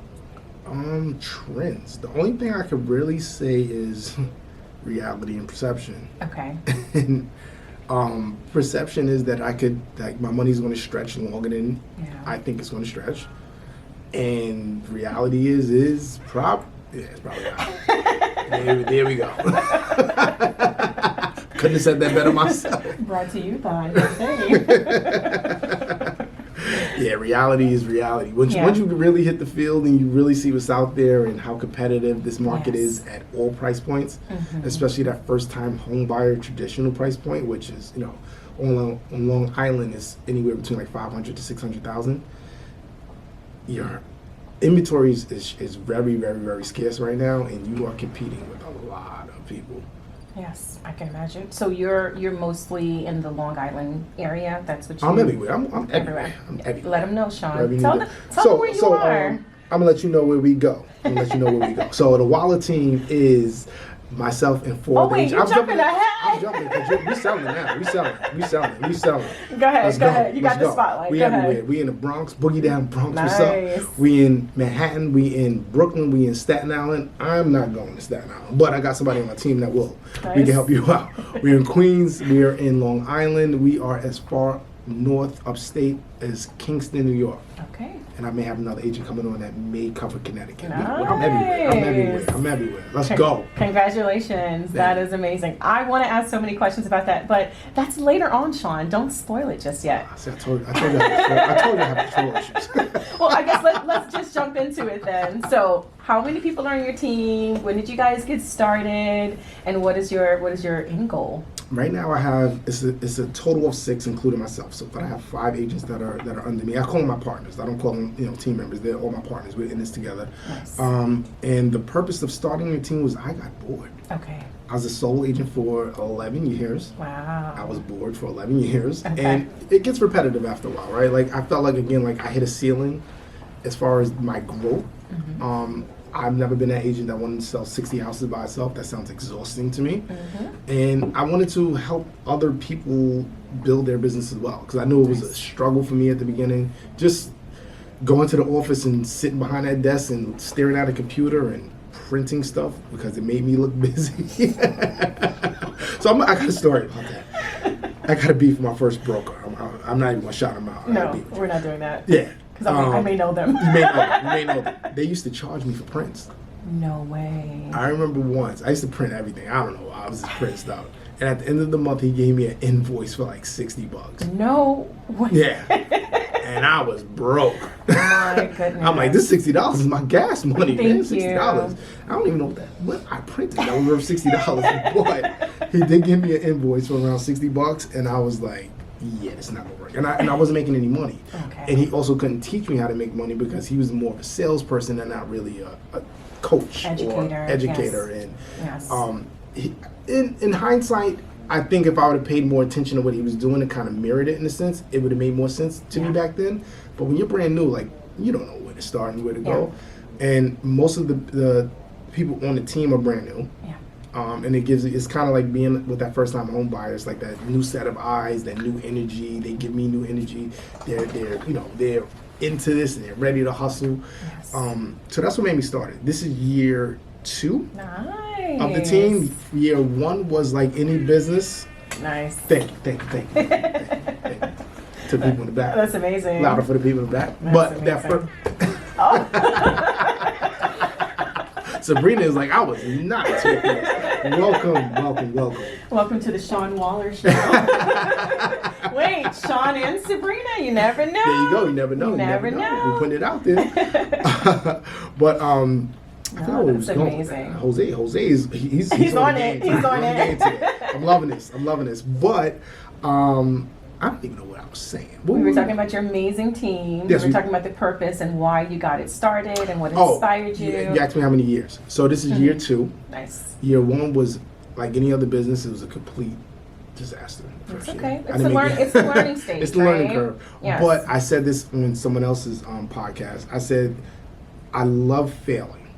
Speaker 2: Trends. The only thing I could really say is reality and perception.
Speaker 1: Okay.
Speaker 2: And perception is that my money's going to stretch longer than
Speaker 1: Yeah.
Speaker 2: I think it's going to stretch. And reality is it's probably not. There we go. Couldn't have said that better myself.
Speaker 1: Brought to you by the
Speaker 2: Yeah, reality is reality. Once you really hit the field and you really see what's out there and how competitive this market is at all price points, especially that first-time home buyer traditional price point, which is, on Long Island is anywhere between like 500 to 600,000. Your inventory is very, very, very scarce right now, and you are competing with a lot of people.
Speaker 1: Yes, I can imagine. So you're mostly in the Long Island area. That's what
Speaker 2: I'm everywhere. I'm everywhere. I'm everywhere.
Speaker 1: Let them know, Shawn.
Speaker 2: Wherever you
Speaker 1: Tell
Speaker 2: need
Speaker 1: them where you are.
Speaker 2: I'm gonna let you know where we go. So the Waller team is myself and four.
Speaker 1: Oh wait, you're jumping ahead.
Speaker 2: I'm jumping because we selling now. We selling.
Speaker 1: Go ahead. You got the spotlight.
Speaker 2: We
Speaker 1: go
Speaker 2: everywhere.
Speaker 1: ahead.
Speaker 2: We in the Bronx, boogie down Bronx.
Speaker 1: Nice.
Speaker 2: What's up? We in Manhattan. We in Brooklyn. We in Staten Island. I'm not going to Staten Island, but I got somebody on my team that will.
Speaker 1: Nice.
Speaker 2: We can help you out. We're in Queens. We are in Long Island. We are as far north upstate as Kingston, New York.
Speaker 1: Okay.
Speaker 2: And I may have another agent coming on that may cover Connecticut.
Speaker 1: Nice.
Speaker 2: I'm everywhere. Let's go.
Speaker 1: Congratulations. That is amazing. I want to ask so many questions about that, but that's later on, Shawn. Don't spoil it just yet.
Speaker 2: See, I told you I have control issues.
Speaker 1: Well, I guess let's just jump into it then. So, how many people are on your team? When did you guys get started? And what is your end goal?
Speaker 2: Right now, I have it's a total of 6, including myself. So, I have 5 agents that are under me. I call them my partners. I don't call them team members. They're all my partners. We're in this together.
Speaker 1: Nice.
Speaker 2: And the purpose of starting the team was I got bored.
Speaker 1: Okay.
Speaker 2: I was a sole agent for 11 years.
Speaker 1: Wow.
Speaker 2: I was bored for 11 years,
Speaker 1: Okay.
Speaker 2: and it gets repetitive after a while, right? Like I felt like I hit a ceiling as far as my growth. I've never been that agent that wanted to sell 60 houses by itself. That sounds exhausting to me. And I wanted to help other people build their business as well, because I knew it was a struggle for me at the beginning. Just going to the office and sitting behind that desk and staring at a computer and printing stuff because it made me look busy. So I got a story about that. I got a beef with my first broker. I'm not even going to shout him out.
Speaker 1: No, we're not doing that.
Speaker 2: Yeah.
Speaker 1: Because I may know them.
Speaker 2: You may know them. They used to charge me for prints.
Speaker 1: No way.
Speaker 2: I remember once, I used to print everything. I don't know why. I was just printing stuff. And at the end of the month, he gave me an invoice for like $60.
Speaker 1: No way.
Speaker 2: Yeah. And I was broke.
Speaker 1: My goodness.
Speaker 2: I'm like, this $60 is my gas money, man.
Speaker 1: Thank you.
Speaker 2: $60. I don't even know what I printed that was worth $60. But he did give me an invoice for around $60, and I was like, yeah, it's not gonna work. And I wasn't making any money.
Speaker 1: Okay.
Speaker 2: And he also couldn't teach me how to make money because he was more of a salesperson and not really a coach or educator.
Speaker 1: Yes.
Speaker 2: And in hindsight, I think if I would have paid more attention to what he was doing and kind of mirrored it in a sense, it would have made more sense to me back then. But when you're brand new, like, you don't know where to start and where to go. And most of the people on the team are brand new. And it's kind of like being with that first time home buyer. It's like that new set of eyes, that new energy. They give me new energy. They're into this and they're ready to hustle.
Speaker 1: Yes.
Speaker 2: So that's what made me started. This is year 2.
Speaker 1: Nice.
Speaker 2: Of the team. Year 1 was like any business.
Speaker 1: Nice.
Speaker 2: Thank you. To the people in the back.
Speaker 1: That's amazing.
Speaker 2: Louder for the people in the back.
Speaker 1: That's amazing.
Speaker 2: Sabrina is like, I was not expecting this. Welcome.
Speaker 1: Welcome to the Shawn Waller Show. Wait, Shawn and Sabrina, you never know.
Speaker 2: There you go. You never know.
Speaker 1: You never know.
Speaker 2: We put it out there. But
Speaker 1: that's amazing.
Speaker 2: Jose is he's
Speaker 1: on it. He's on it.
Speaker 2: I'm loving this. But I don't even know what I was saying.
Speaker 1: We were talking about your amazing team.
Speaker 2: Yes,
Speaker 1: we were talking about the purpose and why you got it started and what inspired you.
Speaker 2: You asked me how many years. So this is year 2.
Speaker 1: Nice.
Speaker 2: Year 1 was like any other business. It was a complete disaster.
Speaker 1: It's okay.
Speaker 2: Year.
Speaker 1: It's the learning stage.
Speaker 2: It's the learning curve.
Speaker 1: Yes.
Speaker 2: But I said this on someone else's podcast. I said, I love failing.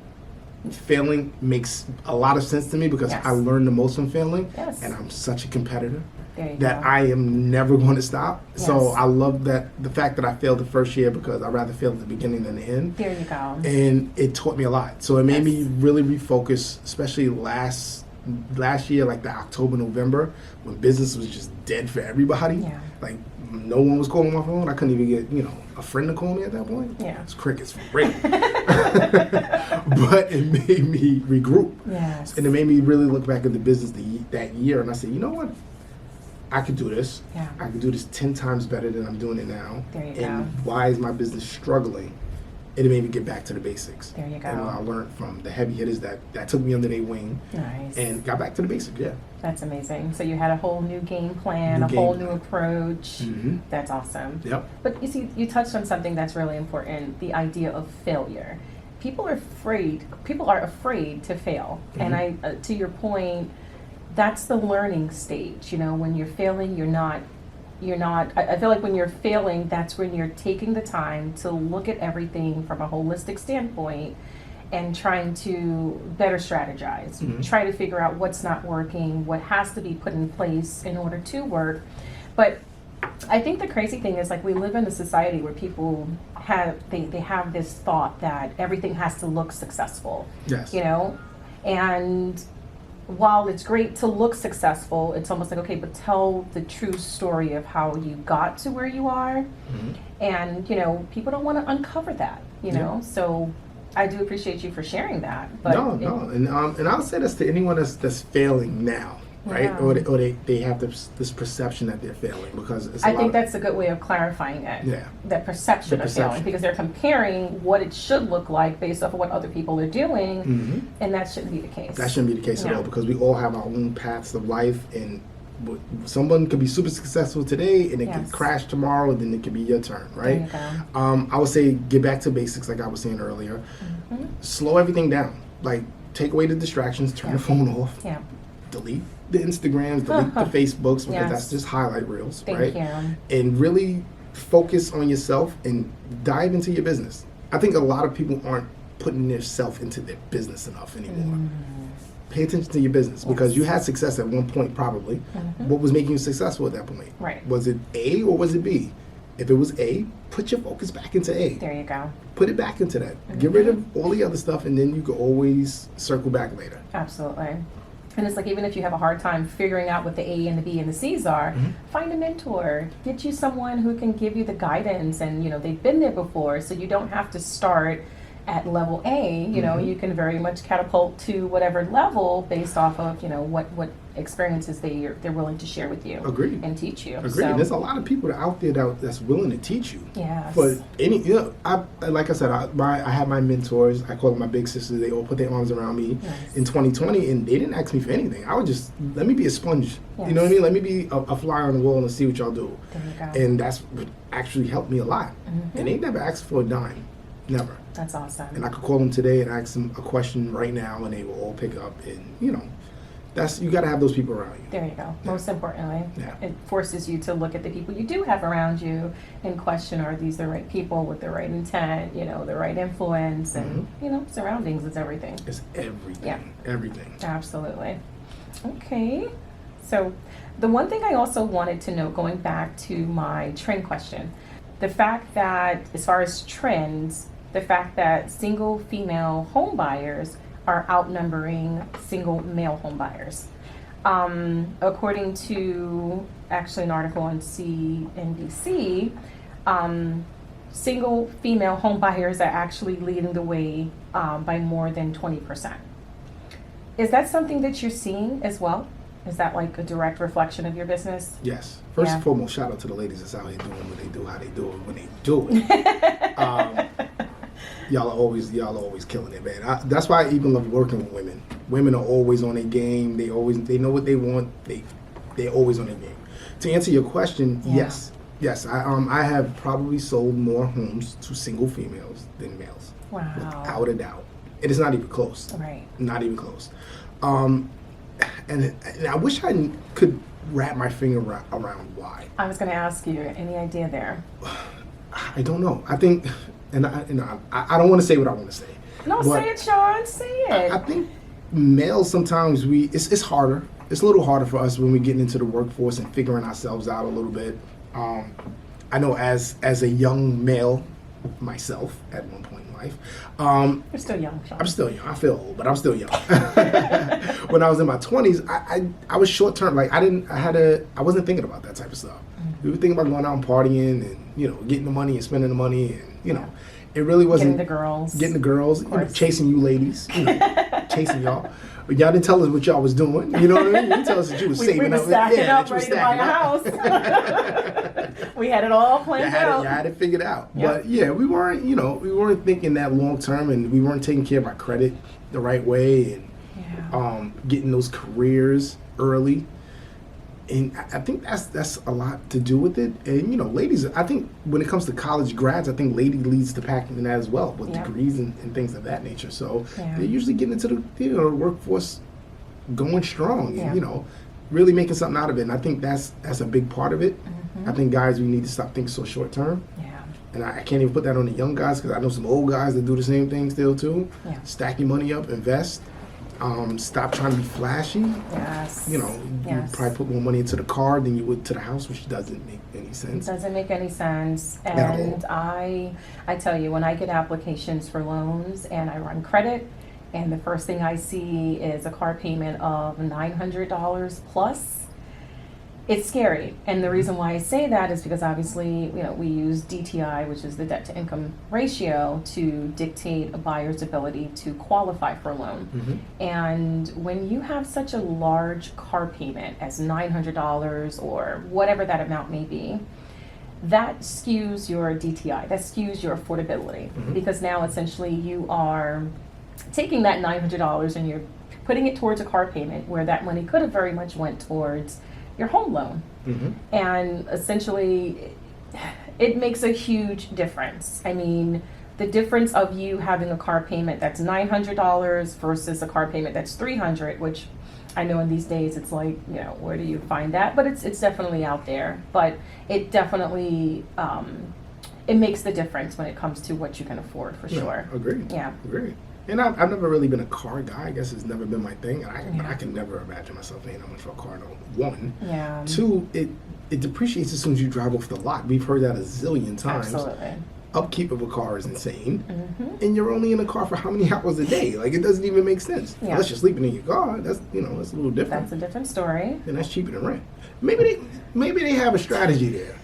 Speaker 2: Failing makes a lot of sense to me because I learned the most from failing.
Speaker 1: Yes.
Speaker 2: And I'm such a competitor
Speaker 1: that
Speaker 2: go. I am never going to stop.
Speaker 1: Yes.
Speaker 2: So I love the fact that I failed the first year because I'd rather fail at the beginning than the end.
Speaker 1: There you go.
Speaker 2: And it taught me a lot. So it made me really refocus, especially last last year, like the October, November, when business was just dead for everybody.
Speaker 1: Yeah.
Speaker 2: Like no one was calling my phone. I couldn't even get, a friend to call me at that point.
Speaker 1: Yeah.
Speaker 2: It's crickets for real. But it made me regroup.
Speaker 1: Yes.
Speaker 2: And it made me really look back at the business that year. And I said, you know what? I could do this.
Speaker 1: Yeah.
Speaker 2: I could do this 10 times better than I'm doing it now.
Speaker 1: There you
Speaker 2: and
Speaker 1: go.
Speaker 2: why is my business struggling? And it made me get back to the basics.
Speaker 1: There you go.
Speaker 2: And I learned from the heavy hitters that took me under their wing.
Speaker 1: Nice.
Speaker 2: And got back to the basics, yeah.
Speaker 1: That's amazing. So you had a whole new game plan,
Speaker 2: New
Speaker 1: a whole
Speaker 2: game
Speaker 1: new
Speaker 2: plan.
Speaker 1: approach.
Speaker 2: Mm-hmm.
Speaker 1: That's awesome.
Speaker 2: Yep.
Speaker 1: But you see, you touched on something that's really important, the idea of failure. People are afraid to fail.
Speaker 2: Mm-hmm.
Speaker 1: And to your point, that's the learning stage. When you're failing, I feel like when you're failing, that's when you're taking the time to look at everything from a holistic standpoint and trying to better strategize,
Speaker 2: Mm-hmm.
Speaker 1: try to figure out what's not working, what has to be put in place in order to work. But I think the crazy thing is, like, we live in a society where people have this thought that everything has to look successful.
Speaker 2: Yes.
Speaker 1: And while it's great to look successful, it's almost like, okay, but tell the true story of how you got to where you are.
Speaker 2: Mm-hmm.
Speaker 1: And, people don't want to uncover that,
Speaker 2: Yeah.
Speaker 1: So I do appreciate you for sharing that. But
Speaker 2: No. And I'll say this to anyone that's failing now, right?
Speaker 1: Yeah.
Speaker 2: Or they have this perception that they're failing because it's
Speaker 1: I think that's a good way of clarifying it.
Speaker 2: Yeah.
Speaker 1: That perception of failing, because they're comparing what it should look like based off of what other people are doing,
Speaker 2: Mm-hmm.
Speaker 1: and that shouldn't be the case.
Speaker 2: That shouldn't be the case at
Speaker 1: No.
Speaker 2: all because we all have our own paths of life, and someone could be super successful today and it
Speaker 1: Yes.
Speaker 2: could crash tomorrow, and then it could be your turn, right?
Speaker 1: There you go.
Speaker 2: I would say get back to basics, like I was saying earlier.
Speaker 1: Mm-hmm.
Speaker 2: Slow everything down. Like take away the distractions, turn the phone off,
Speaker 1: Yeah.
Speaker 2: delete the Instagrams, delete the Facebooks because
Speaker 1: Yes.
Speaker 2: that's just highlight reels,
Speaker 1: Thank
Speaker 2: right?
Speaker 1: you.
Speaker 2: And really focus on yourself and dive into your business. I think a lot of people aren't putting themselves into their business enough anymore. Pay attention to your business because you had success at one point probably. What was making you successful at that point?
Speaker 1: Right.
Speaker 2: Was it A or was it B? If it was A, put your focus back into A.
Speaker 1: There you go.
Speaker 2: Put it back into that. Get rid of all the other stuff and then you can always circle back later.
Speaker 1: Absolutely. And it's like, even if you have a hard time figuring out what the A and the B and the C's are, find a mentor. Get you someone who can give you the guidance, and they've been there before, so you don't have to start at level A. You can very much catapult to whatever level based off of what experiences they're willing to share with you.
Speaker 2: Agreed.
Speaker 1: And teach you.
Speaker 2: Agreed.
Speaker 1: So,
Speaker 2: There's a lot of people out there that's willing to teach you.
Speaker 1: yes.
Speaker 2: But like I said, I have my mentors. I call them my big sisters. They all put their arms around me
Speaker 1: Nice.
Speaker 2: in 2020, and they didn't ask me for anything. I would just let me be a sponge.
Speaker 1: Yes.
Speaker 2: You know what I mean? Let me be a fly on the wall and see what y'all do.
Speaker 1: There you go.
Speaker 2: And that's what actually helped me a lot. And they never asked for a dime, never.
Speaker 1: That's awesome.
Speaker 2: And I could call them today and ask them a question right now, and they will all pick up. And you got to have those people around you.
Speaker 1: There you go. Most importantly,
Speaker 2: Yeah.
Speaker 1: it forces you to look at the people you do have around you and question, are these the right people with the right intent, the right influence, and, surroundings is everything.
Speaker 2: It's everything.
Speaker 1: Yeah.
Speaker 2: Everything.
Speaker 1: Absolutely. Okay. So the one thing I also wanted to know, going back to my trend question, the fact that, as far as trends, the fact that single female home buyers are outnumbering single male home buyers. According to actually an article on CNBC, single female home buyers are actually leading the way by more than 20%. Is that something that you're seeing as well? Is that like a direct reflection of your business?
Speaker 2: Yes. First
Speaker 1: Yeah.
Speaker 2: and foremost, shout out to the ladies that's out here doing what they do, how they do it, when they do it. Y'all are always killing it, man. That's why I even love working with women. Women are always on their game. They know what they want. They're always on their game. To answer your question,
Speaker 1: Yeah.
Speaker 2: yes. I have probably sold more homes to single females than males,
Speaker 1: Wow.
Speaker 2: without a doubt. It is not even close.
Speaker 1: Right.
Speaker 2: Not even close. And I wish I could wrap my finger around why.
Speaker 1: I was going to ask you, any idea there?
Speaker 2: I don't know. I think, and I don't want to say what I want to say.
Speaker 1: No,
Speaker 2: but
Speaker 1: say it, Shawn. Say it.
Speaker 2: I think males sometimes it's harder. It's a little harder for us when we're getting into the workforce and figuring ourselves out a little bit. I know as a young male myself at one point in life.
Speaker 1: You're still young, Shawn.
Speaker 2: I'm still young. I feel old, but I'm still young. When I was in my 20s, I was short term. Like I wasn't thinking about that type of stuff. We were thinking about going out and partying and, you know, getting the money and spending the money and, you know, it really wasn't
Speaker 1: Getting the girls,
Speaker 2: you know, chasing you ladies, you know, chasing y'all. But y'all didn't tell us what y'all was doing. You know what I mean? You didn't tell us that you was saving
Speaker 1: we were
Speaker 2: up.
Speaker 1: stacking
Speaker 2: Yeah,
Speaker 1: up, ready to buy a house. We had it all planned out.
Speaker 2: You had it figured out.
Speaker 1: Yep.
Speaker 2: But yeah, we weren't thinking that long term, and we weren't taking care of our credit the right way, and getting those careers early. And I think that's a lot to do with it. And, you know, ladies, I think when it comes to college grads, I think lady leads the pack in that as well, with degrees and things of that nature. So they're usually getting into the workforce going strong and, you know, really making something out of it. And I think that's a big part of it. I think guys, we need to stop thinking so short term. Yeah. And I can't even put that on the young guys, because I know some old guys that do the same thing still too. Yeah. Stack your money up, invest. Stop trying to be flashy.
Speaker 1: Yes.
Speaker 2: You know, you probably put more money into the car than you would to the house, which doesn't make any sense.
Speaker 1: It doesn't make any sense. And I tell you, when I get applications for loans and I run credit, and the first thing I see is a car payment of $900 plus, it's scary. And the reason why I say that is because obviously, you know, we use DTI, which is the debt to income ratio, to dictate a buyer's ability to qualify for a loan. And when you have such a large car payment as $900 or whatever that amount may be, that skews your DTI, that skews your affordability, because now essentially you are taking that $900 and you're putting it towards a car payment where that money could have very much went towards your home loan. And essentially it makes a huge difference. I mean, the difference of you having a car payment that's $900 versus a car payment that's $300, which I know in these days it's like, you know, where do you find that? But it's definitely out there. But it definitely it makes the difference when it comes to what you can afford, for sure.
Speaker 2: Agreed.
Speaker 1: Yeah.
Speaker 2: Agreed. And I've never really been a car guy. I guess it's never been my thing. And I can never imagine myself paying that much for a car. One. Yeah. Two, it depreciates as soon as you drive off the lot. We've heard that a zillion times.
Speaker 1: Absolutely.
Speaker 2: Upkeep of a car is insane. And you're only in a car for how many hours a day? Like, it doesn't even make sense. Yeah. Unless you're sleeping in your car. That's, you know, that's a little different.
Speaker 1: That's a different story.
Speaker 2: And that's cheaper than rent. Maybe they have a strategy there.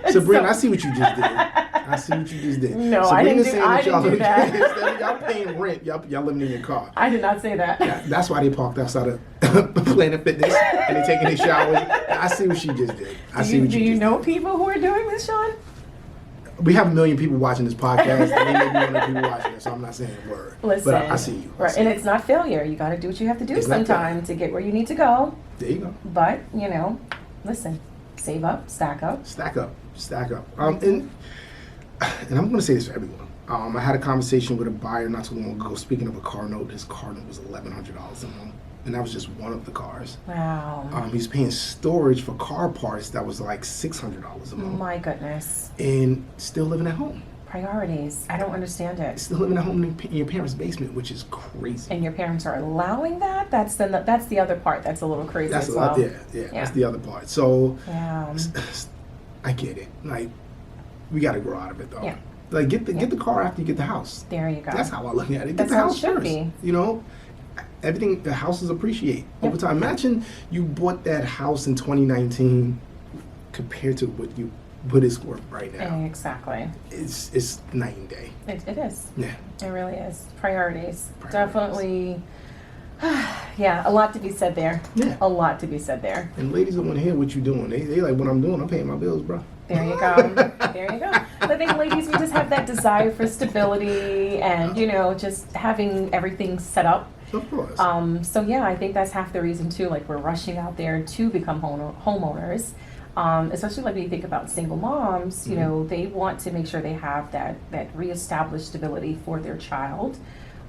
Speaker 2: Sabrina, I see what you just did.
Speaker 1: No,
Speaker 2: Sabrina
Speaker 1: I didn't do that.
Speaker 2: Instead of y'all paying rent, y'all living in your car.
Speaker 1: I did not say that.
Speaker 2: Yeah, that's why they parked outside of Planet Fitness and they taking their showers. I see what she just did.
Speaker 1: Do you know people who are doing this, Shawn?
Speaker 2: We have 1 million people watching this podcast, and they may be one of the people watching it, so I'm not saying a word.
Speaker 1: Listen,
Speaker 2: but I see you.
Speaker 1: And it's not failure. You got to do what you have to do sometime to get where you need to go.
Speaker 2: There you go.
Speaker 1: But, you know, listen, save up, stack up.
Speaker 2: Stack up. And I'm going to say this for everyone. I had a conversation with a buyer not too long ago. Speaking of a car note, his car note was $1,100 a month, and that was just one of the cars.
Speaker 1: Wow.
Speaker 2: He's paying storage for car parts that was like $600 a month.
Speaker 1: My goodness.
Speaker 2: And still living at home.
Speaker 1: Priorities. I don't understand it.
Speaker 2: Still living at home in your parents' basement, which is crazy.
Speaker 1: And your parents are allowing that? That's the other part that's a little crazy as well.
Speaker 2: Yeah, that's the other part. So I get it. Like, we got to grow out of it, though. Yeah. Like, get the car after you get the house.
Speaker 1: There you go.
Speaker 2: That's how I look at it. Get the house first. Be. You know, everything, the houses appreciate over time. Imagine you bought that house in 2019 compared to what it's worth right now.
Speaker 1: Exactly.
Speaker 2: It's night and day.
Speaker 1: It is.
Speaker 2: Yeah.
Speaker 1: It really is. Priorities. Definitely. Yeah, a lot to be said there. Yeah. A lot to be said there.
Speaker 2: And ladies don't want to hear what you're doing. They like, what I'm doing, I'm paying my bills, bro.
Speaker 1: There you go. There you go. I think ladies, we just have that desire for stability and, you know, just having everything set up.
Speaker 2: Of course.
Speaker 1: So yeah, I think that's half the reason too. Like, we're rushing out there to become homeowners. Especially like when you think about single moms, you know, they want to make sure they have that reestablished stability for their child.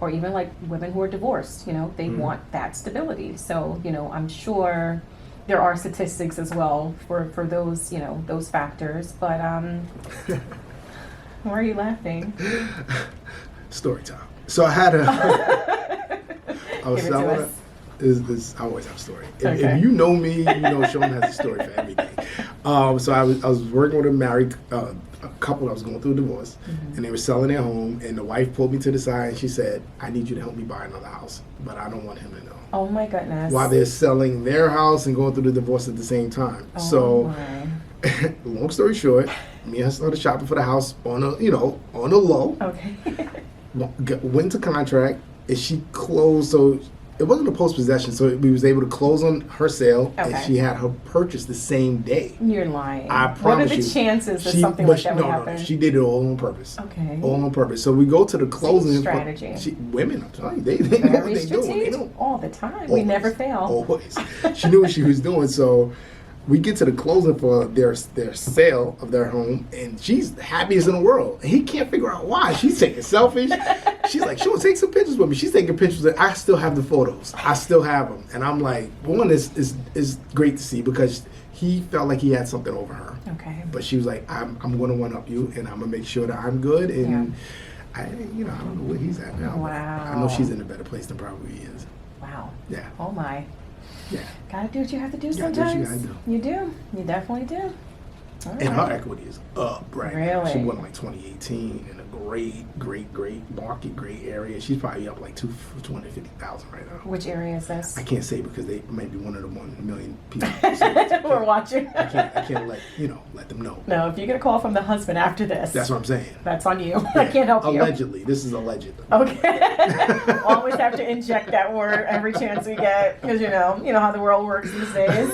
Speaker 1: Or even like women who are divorced, you know, they want that stability. So, you know, I'm sure there are statistics as well for those, you know, those factors. But why are you laughing?
Speaker 2: Story time. So I had I always have a story. If you know me, you know Shawn has a story for everything. So I was working with a married couple that was going through a divorce, and they were selling their home, and the wife pulled me to the side and she said, I need you to help me buy another house, but I don't want him to know.
Speaker 1: Oh my goodness.
Speaker 2: While they're selling their house and going through the divorce at the same time.
Speaker 1: Oh
Speaker 2: So,
Speaker 1: my.
Speaker 2: long story short, me and her started shopping for the house on a low.
Speaker 1: Okay.
Speaker 2: Went to contract, and she closed. So it wasn't a post possession. So we was able to close on her sale, and she had her purchase the same day.
Speaker 1: You're lying.
Speaker 2: I promise
Speaker 1: What are the
Speaker 2: you.
Speaker 1: chances that something like that would happen?
Speaker 2: No, she did it all on purpose.
Speaker 1: Okay.
Speaker 2: All on purpose. So we go to the closing.
Speaker 1: Strategy.
Speaker 2: Women, I'm telling you, they know what
Speaker 1: Very
Speaker 2: they're doing. They
Speaker 1: strategic.
Speaker 2: don't
Speaker 1: All the time.
Speaker 2: always,
Speaker 1: We never fail.
Speaker 2: Always. She knew what she was doing. So we get to the closing for their sale of their home, and she's the happiest in the world. And he can't figure out why. She's taking selfies. She's like, she will take some pictures with me. She's taking pictures, and I still have the photos. I still have them. And I'm like, one is great to see because he felt like he had something over her.
Speaker 1: Okay.
Speaker 2: But she was like, I'm going to one-up you, and I'm going to make sure that I'm good. And I don't know where he's at now.
Speaker 1: Wow.
Speaker 2: I know she's in a better place than probably he is.
Speaker 1: Wow.
Speaker 2: Yeah.
Speaker 1: Oh my.
Speaker 2: Yeah.
Speaker 1: Gotta do what you have to do
Speaker 2: Gotta do what
Speaker 1: sometimes.
Speaker 2: you gotta do.
Speaker 1: You do. You definitely do. All
Speaker 2: And
Speaker 1: right.
Speaker 2: her equity is up right now.
Speaker 1: Really?
Speaker 2: She won like 2018 in a great market, great area. She's probably up like 250,000 right now.
Speaker 1: Which area is this?
Speaker 2: I can't say because they may be one of the 1 million people. So
Speaker 1: We're watching.
Speaker 2: I can't let them know.
Speaker 1: No, if you get a call from the husband after this,
Speaker 2: That's what I'm saying.
Speaker 1: that's on you. I can't help you.
Speaker 2: Allegedly. This is alleged.
Speaker 1: Okay. Always have to inject that word every chance we get because you know how the world works these days.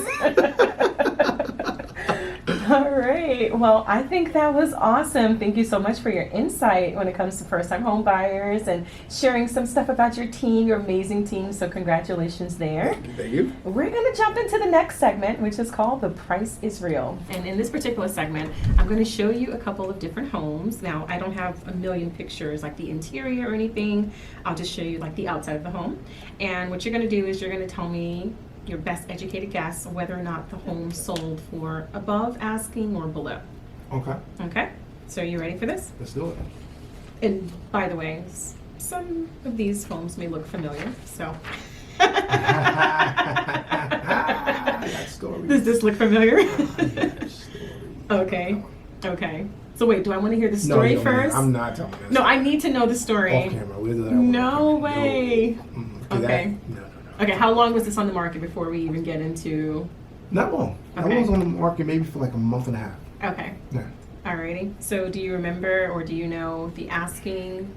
Speaker 1: All right. Well, I think that was awesome. Thank you so much for your insight when it comes to first-time home buyers and sharing some stuff about your team, your amazing team. So congratulations there.
Speaker 2: Thank you.
Speaker 1: We're going to jump into the next segment, which is called The Price is Real. And in this particular segment, I'm going to show you a couple of different homes. Now, I don't have a million pictures like the interior or anything. I'll just show you like the outside of the home. And what you're going to do is you're going to tell me your best educated guess whether or not the home sold for above asking or below.
Speaker 2: Okay.
Speaker 1: Okay? So are you ready for this?
Speaker 2: Let's do it.
Speaker 1: And by the way, some of these homes may look familiar, so.
Speaker 2: That story.
Speaker 1: Does this look familiar?
Speaker 2: That story.
Speaker 1: Okay. Okay. So wait, do I want to hear the
Speaker 2: No,
Speaker 1: story
Speaker 2: you don't, man.
Speaker 1: first?
Speaker 2: I'm not telling this.
Speaker 1: No, I need to know the story.
Speaker 2: Off camera. We'll do that
Speaker 1: No
Speaker 2: off camera.
Speaker 1: way.
Speaker 2: No.
Speaker 1: Okay.
Speaker 2: No.
Speaker 1: Okay, how long was this on the market before we even get into?
Speaker 2: Not long. That
Speaker 1: Okay.
Speaker 2: one was on the market maybe for like a month and a half.
Speaker 1: Okay.
Speaker 2: Yeah.
Speaker 1: Alrighty. So do you remember or do you know what the asking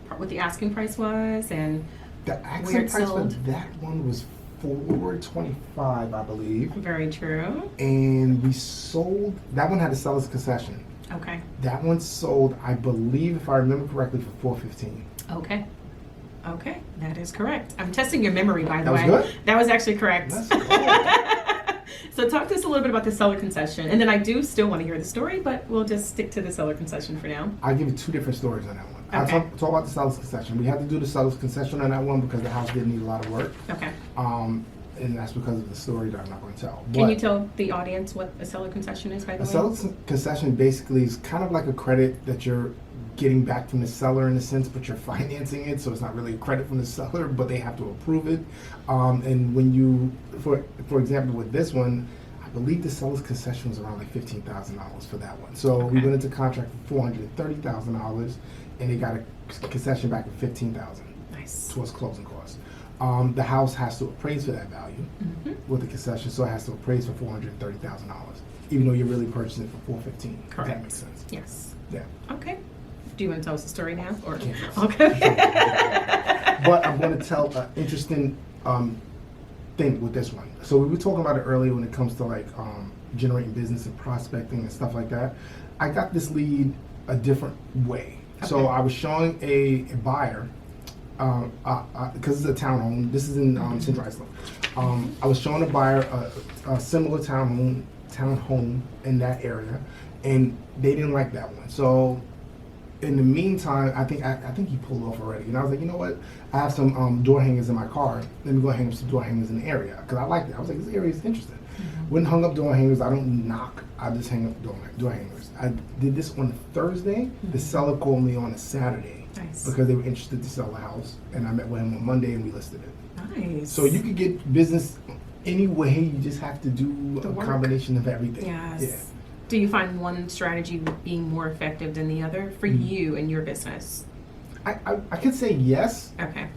Speaker 1: price was and
Speaker 2: The
Speaker 1: Where
Speaker 2: accent
Speaker 1: it
Speaker 2: price for
Speaker 1: sold?
Speaker 2: that one was $425, I believe.
Speaker 1: very true?
Speaker 2: And we sold, that one had a seller's concession.
Speaker 1: Okay.
Speaker 2: That one sold, I believe, if I remember correctly, for $415.
Speaker 1: Okay. Okay, that is correct. I'm testing your memory, by the
Speaker 2: That was
Speaker 1: way.
Speaker 2: good?
Speaker 1: That was actually correct.
Speaker 2: That's cool.
Speaker 1: So talk to us a little bit about the seller concession. And then I do still want to hear the story, but we'll just stick to the seller concession for now.
Speaker 2: I'll give you two different stories on that one.
Speaker 1: Okay.
Speaker 2: I'll talk about the seller's concession. We had to do the seller's concession on that one because the house didn't need a lot of work.
Speaker 1: Okay.
Speaker 2: And that's because of the story that I'm not going to tell.
Speaker 1: Can
Speaker 2: But
Speaker 1: you tell the audience what a seller concession is, by the
Speaker 2: a
Speaker 1: way?
Speaker 2: seller's concession basically is kind of like a credit that you're getting back from the seller in a sense, but you're financing it, so it's not really a credit from the seller, but they have to approve it. And when you, for example, with this one, I believe the seller's concession was around like $15,000 for that one. So we
Speaker 1: Okay.
Speaker 2: went into contract for $430,000, and they got a concession back of $15,000
Speaker 1: Nice.
Speaker 2: towards closing costs. The house has to appraise for that value with the concession, so it has to appraise for $430,000, even though you're really purchasing it for $415,000. If
Speaker 1: Correct.
Speaker 2: that makes sense.
Speaker 1: Yes.
Speaker 2: Yeah.
Speaker 1: Okay. Do you want to tell us the story now? Or
Speaker 2: Can't.
Speaker 1: okay.
Speaker 2: But I'm going to tell an interesting thing with this one. So we were talking about it earlier when it comes to like generating business and prospecting and stuff like that. I got this lead a different way. So
Speaker 1: Okay.
Speaker 2: I was showing a buyer, because it's a townhome. This is in Central Islip. I was showing a buyer a similar townhome in that area, and they didn't like that one. So in the meantime, I think he pulled off already. And I was like, you know what? I have some door hangers in my car. Let me go hang up some door hangers in the area because I liked it. I was like, this area is interesting. When hung up door hangers, I don't knock. I just hang up door hangers. I did this on a Thursday. The seller called me on a Saturday
Speaker 1: Nice.
Speaker 2: because they were interested to sell the house, and I met with him on Monday and we listed it.
Speaker 1: Nice.
Speaker 2: So you could get business any way. You just have to do
Speaker 1: The
Speaker 2: a
Speaker 1: work.
Speaker 2: combination of everything.
Speaker 1: Yes. Do you find one strategy being more effective than the other for you and your business?
Speaker 2: I could say yes.
Speaker 1: Okay.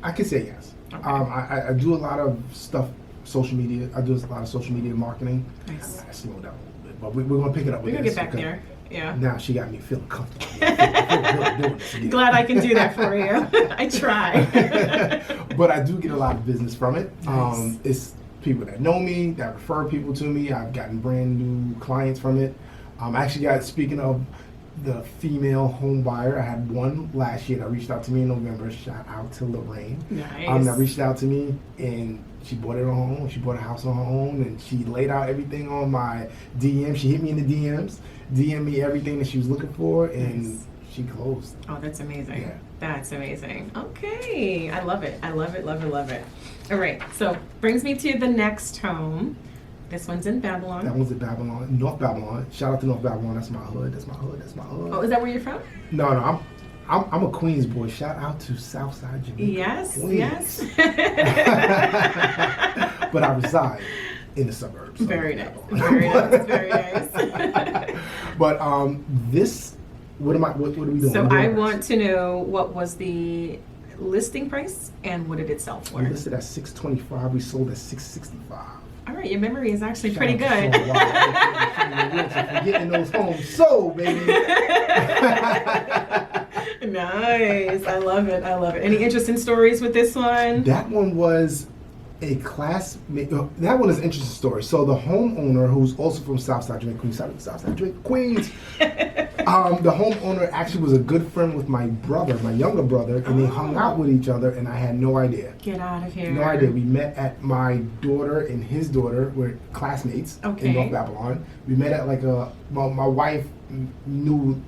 Speaker 2: I could say yes.
Speaker 1: Okay.
Speaker 2: I do a lot of stuff, social media. I do a lot of social media marketing.
Speaker 1: Nice.
Speaker 2: I slowed down a little bit, but we're going to pick it up with
Speaker 1: We're going to
Speaker 2: this
Speaker 1: get back
Speaker 2: because
Speaker 1: there. Yeah.
Speaker 2: Now she got me feeling comfortable. I feel good doing this again.
Speaker 1: Glad I can do that for you. I try.
Speaker 2: But I do get a lot of business from it.
Speaker 1: Nice.
Speaker 2: It's people that know me, that refer people to me. I've gotten brand new clients from it. I actually got, speaking of the female home buyer, I had one last year that reached out to me in November. Shout out to Lorraine.
Speaker 1: Nice.
Speaker 2: That reached out to me, and she bought it on her own. She bought a house on her own, and she laid out everything on my DM. She hit me in the DMs, DM me everything that she was looking for, and
Speaker 1: Nice.
Speaker 2: she closed.
Speaker 1: Oh, that's amazing.
Speaker 2: Yeah.
Speaker 1: That's amazing. Okay. I love it. I love it, love it, love it. All right. So brings me to the next home. This one's in Babylon.
Speaker 2: That one's in Babylon, North Babylon. Shout out to North Babylon. That's my hood. That's my hood. That's my hood.
Speaker 1: Oh, is that where you're from?
Speaker 2: No, I'm a Queens boy. Shout out to Southside Jamaica.
Speaker 1: Yes,
Speaker 2: Queens.
Speaker 1: yes.
Speaker 2: But I reside in the suburbs.
Speaker 1: Very nice. Very nice. Very nice.
Speaker 2: But this, what are we doing?
Speaker 1: So I want to know what was the listing price and what did it sell for?
Speaker 2: We listed at $625. We sold at $665.
Speaker 1: All right, your memory is actually pretty good.
Speaker 2: We're getting those homes sold, baby.
Speaker 1: Nice. I love it. I love it. Any interesting stories with this one?
Speaker 2: That one was a classmate. That one is an interesting story. So the homeowner, who's also from Southside Jamaica, Queens, Southside Jamaica, Queens. The homeowner actually was a good friend with my brother, my younger brother, and they hung out with each other, and I had no idea.
Speaker 1: Get out of here.
Speaker 2: No idea. We met at my daughter and his daughter were classmates in North Babylon. We met at my wife knew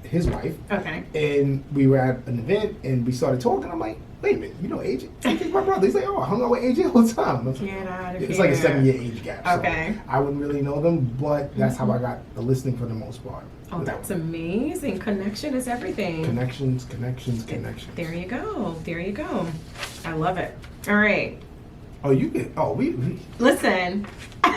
Speaker 2: his wife.
Speaker 1: Okay.
Speaker 2: And we were at an event and we started talking. I'm like, wait a minute, you know AJ? AJ's my brother. He's like, oh, I hung out with AJ all the time.
Speaker 1: Get out of here.
Speaker 2: It's like a 7-year age gap. So
Speaker 1: Okay.
Speaker 2: I wouldn't really know them, but that's how I got the listing for the most part.
Speaker 1: Oh, that's amazing. Connection is everything.
Speaker 2: Connections.
Speaker 1: There you go. There you go. I love it. All right.
Speaker 2: Oh, you get, we
Speaker 1: Listen.
Speaker 2: shout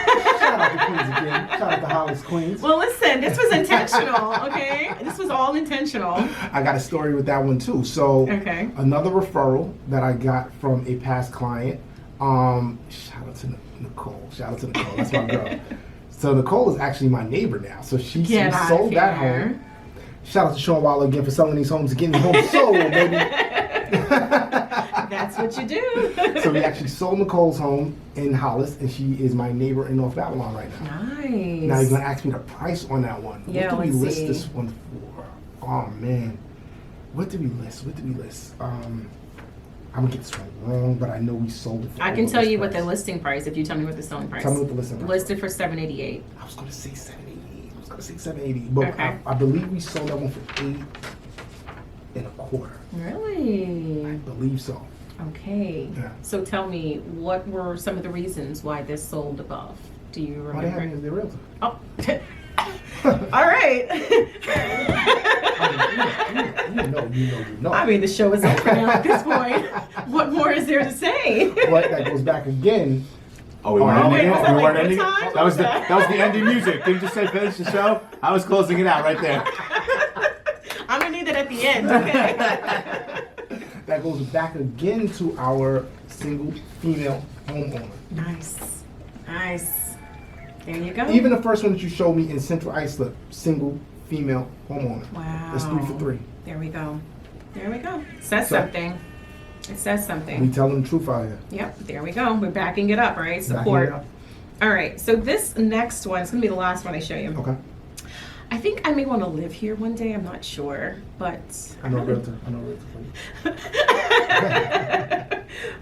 Speaker 2: out to Queens again. Shout out to Hollis, Queens.
Speaker 1: Well, listen, this was intentional, okay? This was all intentional.
Speaker 2: I got a story with that one too. So
Speaker 1: Okay.
Speaker 2: another referral that I got from a past client. Shout out to Nicole. That's my girl. So Nicole is actually my neighbor now. So she sold that home. Shout out to Shawn Waller again for selling these homes and getting these homes sold, baby.
Speaker 1: That's what you do.
Speaker 2: So we actually sold Nicole's home in Hollis, and she is my neighbor in North Babylon right now.
Speaker 1: Nice.
Speaker 2: Now you're gonna ask me the price on that one.
Speaker 1: Yeah,
Speaker 2: what did we
Speaker 1: let's
Speaker 2: list
Speaker 1: see.
Speaker 2: this one for? Oh man, what did we list? I'm gonna get this one wrong, but I know we sold it for.
Speaker 1: I can
Speaker 2: over
Speaker 1: tell
Speaker 2: this
Speaker 1: you what the
Speaker 2: price.
Speaker 1: listing price if you tell me what the selling price.
Speaker 2: Tell me what the listing price.
Speaker 1: Listed for $788.
Speaker 2: I was gonna say 780. But
Speaker 1: Okay.
Speaker 2: I believe we sold that one for 8 1/4.
Speaker 1: Really?
Speaker 2: I believe so.
Speaker 1: Okay.
Speaker 2: Yeah.
Speaker 1: So tell me, what were some of the reasons why this sold above? Do you
Speaker 2: Why they have me
Speaker 1: remember?
Speaker 2: as their realtor?
Speaker 1: Oh. All right.
Speaker 2: You know.
Speaker 1: I mean, the show is over now at this point. What more is there to say?
Speaker 2: But that goes back again.
Speaker 3: Oh, we
Speaker 2: Oh,
Speaker 3: weren't
Speaker 2: wait,
Speaker 3: ending
Speaker 2: was
Speaker 3: it?
Speaker 2: that
Speaker 3: We
Speaker 1: like
Speaker 3: weren't ending
Speaker 1: good
Speaker 3: it?
Speaker 1: time?
Speaker 3: That was the ending music. Didn't you say finish the show? I was closing it out right there.
Speaker 1: I'm gonna need that at the end, okay?
Speaker 2: That goes back again to our single female homeowner.
Speaker 1: Nice. There you go.
Speaker 2: Even the first one that you showed me in Central Islip, single female homeowner.
Speaker 1: Wow.
Speaker 2: That's 3 for 3.
Speaker 1: There we go. Says
Speaker 2: So-
Speaker 1: something. It says
Speaker 2: We
Speaker 1: something.
Speaker 2: telling the truth out here.
Speaker 1: Yep, there we go. We're backing it up, right? Support.
Speaker 2: Backing
Speaker 1: All right, so this next one is going to be the last one I show you.
Speaker 2: it up. Okay.
Speaker 1: I think I may want to live here one day. I'm not sure, but
Speaker 2: I know a realtor for you.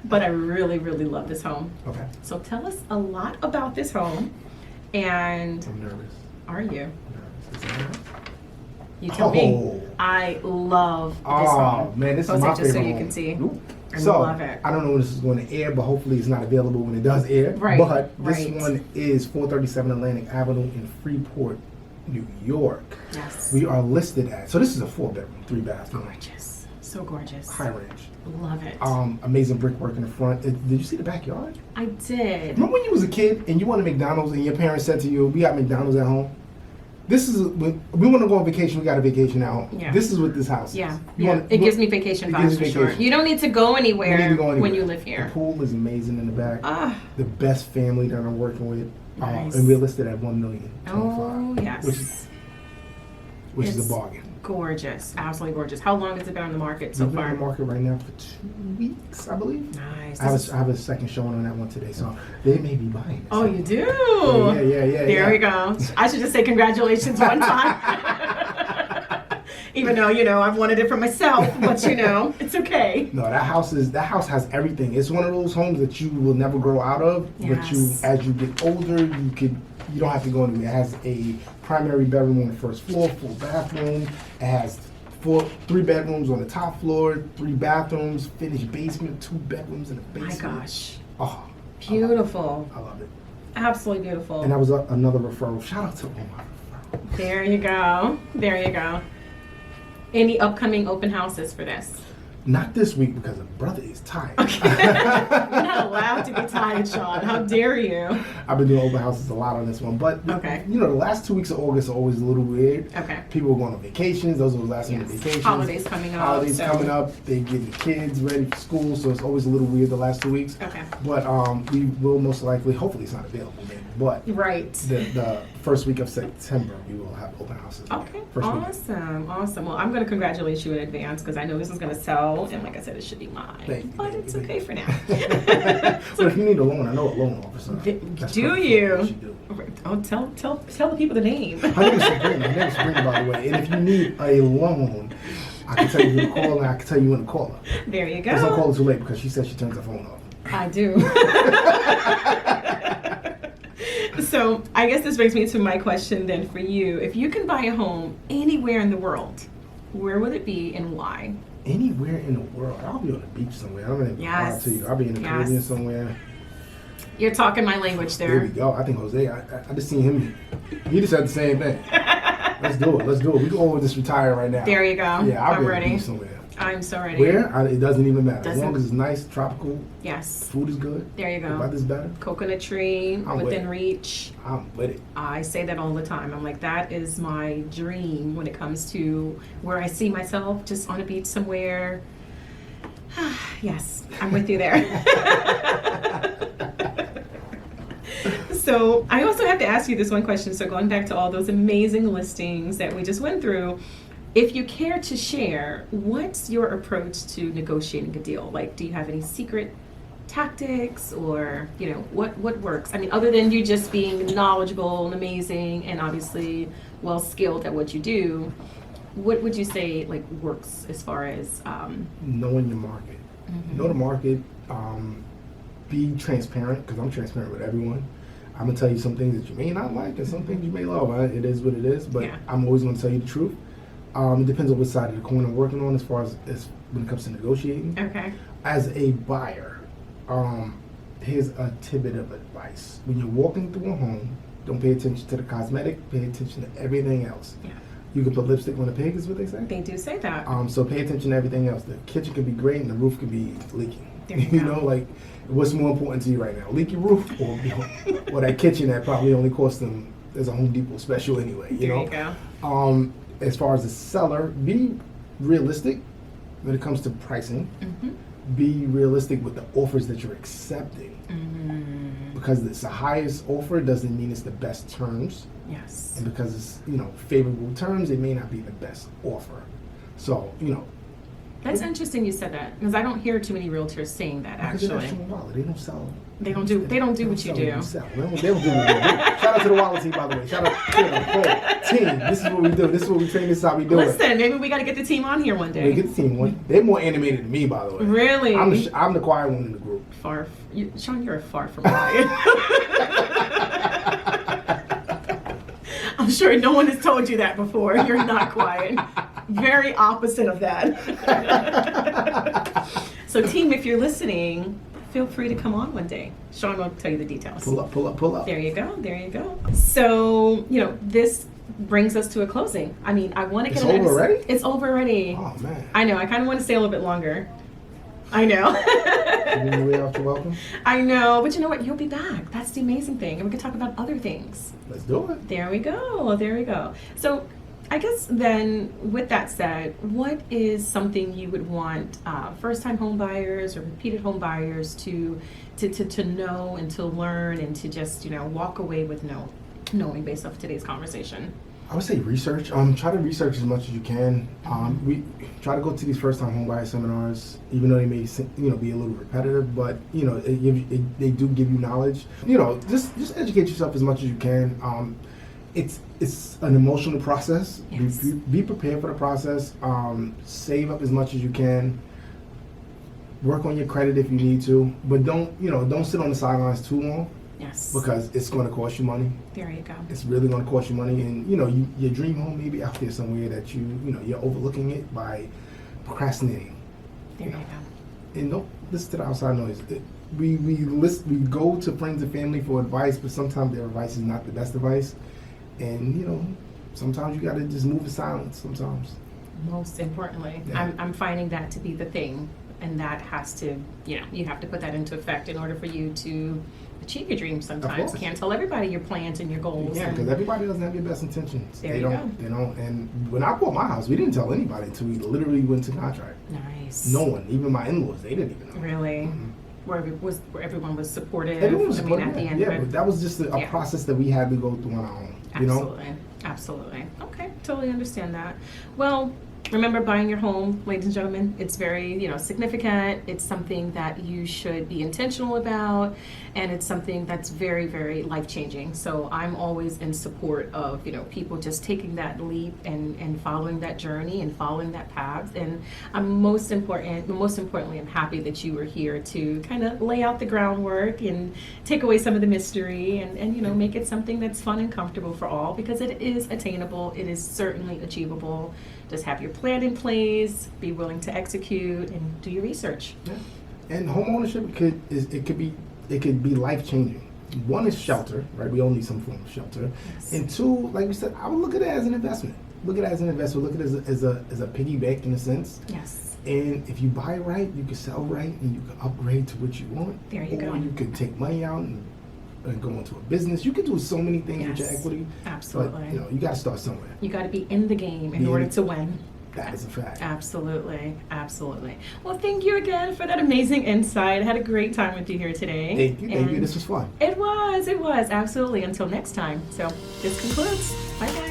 Speaker 1: but I really, really love this home.
Speaker 2: Okay.
Speaker 1: So tell us a lot about this home, and
Speaker 2: I'm nervous.
Speaker 1: are you?
Speaker 2: Is that right?
Speaker 1: You tell me.
Speaker 2: Oh.
Speaker 1: I love this
Speaker 2: Oh
Speaker 1: home.
Speaker 2: man, this is
Speaker 1: Post
Speaker 2: my
Speaker 1: it just so
Speaker 2: favorite
Speaker 1: you
Speaker 2: home.
Speaker 1: can see.
Speaker 2: Ooh.
Speaker 1: I
Speaker 2: So,
Speaker 1: love it.
Speaker 2: I don't know when this is going to air, but hopefully it's not available when it does air.
Speaker 1: Right,
Speaker 2: But this
Speaker 1: right.
Speaker 2: one is 437 Atlantic Avenue in Freeport, New York.
Speaker 1: Yes.
Speaker 2: We are listed at, so this is a 4-bedroom, 3-bathroom.
Speaker 1: Gorgeous. So gorgeous.
Speaker 2: High range.
Speaker 1: Love it.
Speaker 2: Amazing brickwork in the front. Did you see the backyard?
Speaker 1: I did.
Speaker 2: Remember when you was a kid and you wanted McDonald's and your parents said to you, "We got McDonald's at home." This is when we want to go on vacation. We got a vacation at home.
Speaker 1: Yeah.
Speaker 2: This is what this house is.
Speaker 1: Yeah.
Speaker 2: You
Speaker 1: Yeah.
Speaker 2: wanna-
Speaker 1: It gives me vacation vibes for sure. You don't need to go anywhere,
Speaker 2: You need to go anywhere.
Speaker 1: when you live here.
Speaker 2: The pool is amazing in the back.
Speaker 1: Ah,
Speaker 2: The best family that I'm working with.
Speaker 1: Nice.
Speaker 2: And we're listed at $1,025,000.
Speaker 1: oh yes.
Speaker 2: Which is
Speaker 1: It's
Speaker 2: a bargain.
Speaker 1: gorgeous. Absolutely gorgeous. How long has it been on the market so
Speaker 2: We've been
Speaker 1: far?
Speaker 2: on the market right now for 2 weeks, I believe.
Speaker 1: Nice.
Speaker 2: I have a second showing on that one today, so they may be buying it.
Speaker 1: Oh, you do?
Speaker 2: Yeah.
Speaker 1: There we go. I should just say congratulations one time. Even though, I've wanted it for myself, but it's okay.
Speaker 2: No, that house has everything. It's one of those homes that you will never grow out of. But
Speaker 1: Yes.
Speaker 2: as you get older, you don't have to go anywhere. It has a primary bedroom on the first floor, full bathroom. It has 3 bedrooms on the top floor, 3 bathrooms, finished basement, 2 bedrooms in the
Speaker 1: My
Speaker 2: basement.
Speaker 1: gosh.
Speaker 2: Oh,
Speaker 1: Beautiful.
Speaker 2: I love it.
Speaker 1: Absolutely beautiful.
Speaker 2: And that was another referral. Shout out to all my referrals.
Speaker 1: There you go. There you go. Any upcoming open houses for this?
Speaker 2: Not this week because the brother is tired.
Speaker 1: You're not allowed to be tired, Shawn. How dare you?
Speaker 2: I've been doing open houses a lot on this one, but
Speaker 1: Okay.
Speaker 2: the last 2 weeks of August are always a little weird.
Speaker 1: Okay.
Speaker 2: People are going on vacations. Those are the last minute
Speaker 1: Yes.
Speaker 2: vacations.
Speaker 1: Holidays coming up.
Speaker 2: Holidays
Speaker 1: so-
Speaker 2: coming up. They get the kids ready for school, so it's always a little weird the last 2 weeks.
Speaker 1: Okay.
Speaker 2: But we will most likely, hopefully it's not available then, but
Speaker 1: Right.
Speaker 2: the first week of September we will have open houses.
Speaker 1: Okay.
Speaker 2: First week.
Speaker 1: Awesome. Well, I'm going to congratulate you in advance because I know this is going to sell, and like I said, it should be mine.
Speaker 2: Thank you,
Speaker 1: But
Speaker 2: thank
Speaker 1: it's
Speaker 2: you,
Speaker 1: okay
Speaker 2: thank
Speaker 1: for
Speaker 2: you.
Speaker 1: now.
Speaker 2: But if you need a loan, I know a loan officer. That's
Speaker 1: Do
Speaker 2: perfect
Speaker 1: you?
Speaker 2: for what she do.
Speaker 1: Oh, tell the people the name.
Speaker 2: Her name is Sabrina. Her name is Sabrina, by the way. And if you need a loan, I can tell you who to call, and I can tell you when to call her.
Speaker 1: There you
Speaker 2: Just don't
Speaker 1: go.
Speaker 2: call her too late because she said she turns her phone off.
Speaker 1: I do. So I guess this brings me to my question then for you. If you can buy a home anywhere in the world, where would it be and why?
Speaker 2: Anywhere in the world, I'll be on the beach somewhere. I'm gonna
Speaker 1: Yes.
Speaker 2: to you. I'll be in the
Speaker 1: Yes.
Speaker 2: Caribbean somewhere.
Speaker 1: You're talking my language
Speaker 2: There we
Speaker 1: there.
Speaker 2: go. I think Jose. I just seen him. He just said the same thing. Let's do it. We can all just retire right now.
Speaker 1: There you go.
Speaker 2: Yeah, I'll
Speaker 1: I'm
Speaker 2: be on the
Speaker 1: ready.
Speaker 2: beach somewhere.
Speaker 1: I'm so ready.
Speaker 2: Where? It doesn't even matter. As
Speaker 1: Doesn't-
Speaker 2: long as it's nice, tropical,
Speaker 1: Yes.
Speaker 2: food is good,
Speaker 1: There you
Speaker 2: the
Speaker 1: go.
Speaker 2: weather's better.
Speaker 1: Coconut tree
Speaker 2: I'm with
Speaker 1: within
Speaker 2: it.
Speaker 1: reach.
Speaker 2: I'm with it.
Speaker 1: I say that all the time. I'm like, that is my dream when it comes to where I see myself, just on a beach somewhere. Yes, I'm with you there. So I also have to ask you this one question. So going back to all those amazing listings that we just went through, if you care to share, what's your approach to negotiating a deal? Like, do you have any secret tactics, or what works? I mean, other than you just being knowledgeable and amazing and obviously well skilled at what you do, what would you say like works as far as
Speaker 2: Knowing your market. Know the market. Be transparent, because I'm transparent with everyone. I'm gonna tell you some things that you may not like and some things you may love. It is what it is, but
Speaker 1: Yeah.
Speaker 2: I'm always gonna tell you the truth. It depends on which side of the coin I'm working on as far as when it comes to negotiating.
Speaker 1: Okay.
Speaker 2: As a buyer, here's a tidbit of advice. When you're walking through a home, don't pay attention to the cosmetic, pay attention to everything else.
Speaker 1: Yeah.
Speaker 2: You can put lipstick on a pig, is what they say.
Speaker 1: They do say that.
Speaker 2: So pay attention to everything else. The kitchen could be great and the roof could be leaking.
Speaker 1: There you go.
Speaker 2: Like, what's more important to you right now? Leaky roof or that kitchen that probably only cost them, there's a Home Depot special anyway,
Speaker 1: There
Speaker 2: know?
Speaker 1: you go.
Speaker 2: As far as the seller, be realistic when it comes to pricing. Be realistic with the offers that you're accepting. Because it's the highest offer doesn't mean it's the best terms.
Speaker 1: Yes.
Speaker 2: And because it's, favorable terms, it may not be the best offer. So,
Speaker 1: That's interesting you said that, because I don't hear too many realtors saying that
Speaker 2: because they're not
Speaker 1: actually.
Speaker 2: Shawn Waller. They don't sell.
Speaker 1: They don't do what you
Speaker 2: sell
Speaker 1: do.
Speaker 2: what you sell. They don't do what we do. Shout out to the Waller team, by the way. Shout out to the whole team. This is what we do. This is what we train. This is how we do it.
Speaker 1: Listen, maybe we got to get the team on here one
Speaker 2: We
Speaker 1: day.
Speaker 2: get the team one. They're more animated than me, by the way.
Speaker 1: Really?
Speaker 2: I'm the quiet one in the group.
Speaker 1: Shawn, you're far from quiet. I'm sure no one has told you that before. You're not quiet. Very opposite of that. So team, if you're listening, feel free to come on one day. Shawn will tell you the details.
Speaker 2: Pull up.
Speaker 1: There you go. So, this brings us to a closing. I mean, I want to get
Speaker 2: It's over already?
Speaker 1: It's over already.
Speaker 2: Oh man.
Speaker 1: I know. I kind of want to stay a little bit longer. I know.
Speaker 2: You didn't way off your welcome?
Speaker 1: I know, but you know what? You'll be back. That's the amazing thing, and we can talk about other things.
Speaker 2: Let's do it.
Speaker 1: There we go. There we go. So, I guess then, with that said, what is something you would want first-time home buyers or repeated home buyers to know and to learn and to just walk away with knowing based off today's conversation?
Speaker 2: I would say research. Try to research as much as you can. We try to go to these first-time homebuyer seminars, even though they may be a little repetitive, but they do give you knowledge. Just educate yourself as much as you can. It's an emotional process.
Speaker 1: Yes.
Speaker 2: Be prepared for the process. Save up as much as you can. Work on your credit if you need to, but don't sit on the sidelines too long.
Speaker 1: Yes.
Speaker 2: Because it's going to cost you money.
Speaker 1: There you go.
Speaker 2: It's really going to cost you money, and your dream home may be out there somewhere that you're overlooking it by procrastinating.
Speaker 1: There you go.
Speaker 2: And don't listen to the outside noise. We go to friends and family for advice, but sometimes their advice is not the best advice, and sometimes you got to just move in silence. Sometimes.
Speaker 1: Most importantly,
Speaker 2: Yeah.
Speaker 1: I'm finding that to be the thing, and that has to you have to put that into effect in order for you to achieve your dreams. Sometimes
Speaker 2: course.
Speaker 1: can't tell everybody your plans and your goals.
Speaker 2: Yeah, because everybody doesn't have your best intentions.
Speaker 1: There
Speaker 2: They
Speaker 1: you
Speaker 2: don't. And when I bought my house, we didn't tell anybody until we literally went to contract.
Speaker 1: Nice.
Speaker 2: No one, even my in-laws, they didn't even know.
Speaker 1: Really.
Speaker 2: Mhm.
Speaker 1: Where everyone was supportive.
Speaker 2: Everyone was supportive,
Speaker 1: at the end
Speaker 2: yeah,
Speaker 1: of it.
Speaker 2: but that was just a
Speaker 1: Yeah.
Speaker 2: process that we had to go through on our own.
Speaker 1: Absolutely. Absolutely. Okay, totally understand that. Well, remember, buying your home, ladies and gentlemen, it's very, significant. It's something that you should be intentional about, and it's something that's very, very life-changing. So I'm always in support of, people just taking that leap and following that journey and following that path. And most importantly, I'm happy that you were here to kind of lay out the groundwork and take away some of the mystery and make it something that's fun and comfortable for all, because it is attainable. It is certainly achievable. Just have your plan in place, be willing to execute, and do your research.
Speaker 2: Yeah. And home ownership could be life changing. One is shelter, right? We all need some form of shelter.
Speaker 1: Yes.
Speaker 2: And two, like we said, I would look at it as an investment. Look at it as a piggy bank in a sense.
Speaker 1: Yes.
Speaker 2: And if you buy right, you can sell right, and you can upgrade to what you want.
Speaker 1: There you
Speaker 2: or
Speaker 1: go.
Speaker 2: you can take money out and go into a business. You can do so many things with your
Speaker 1: Yes.
Speaker 2: equity.
Speaker 1: Absolutely.
Speaker 2: But you got to start somewhere.
Speaker 1: You got to be in the game in
Speaker 2: Be
Speaker 1: order
Speaker 2: in-
Speaker 1: to win.
Speaker 2: That is a fact.
Speaker 1: Absolutely. Absolutely. Well, thank you again for that amazing insight. I had a great time with you here today.
Speaker 2: Thank you.
Speaker 1: And
Speaker 2: This was fun.
Speaker 1: It was. Absolutely. Until next time. So this concludes. Bye, guys.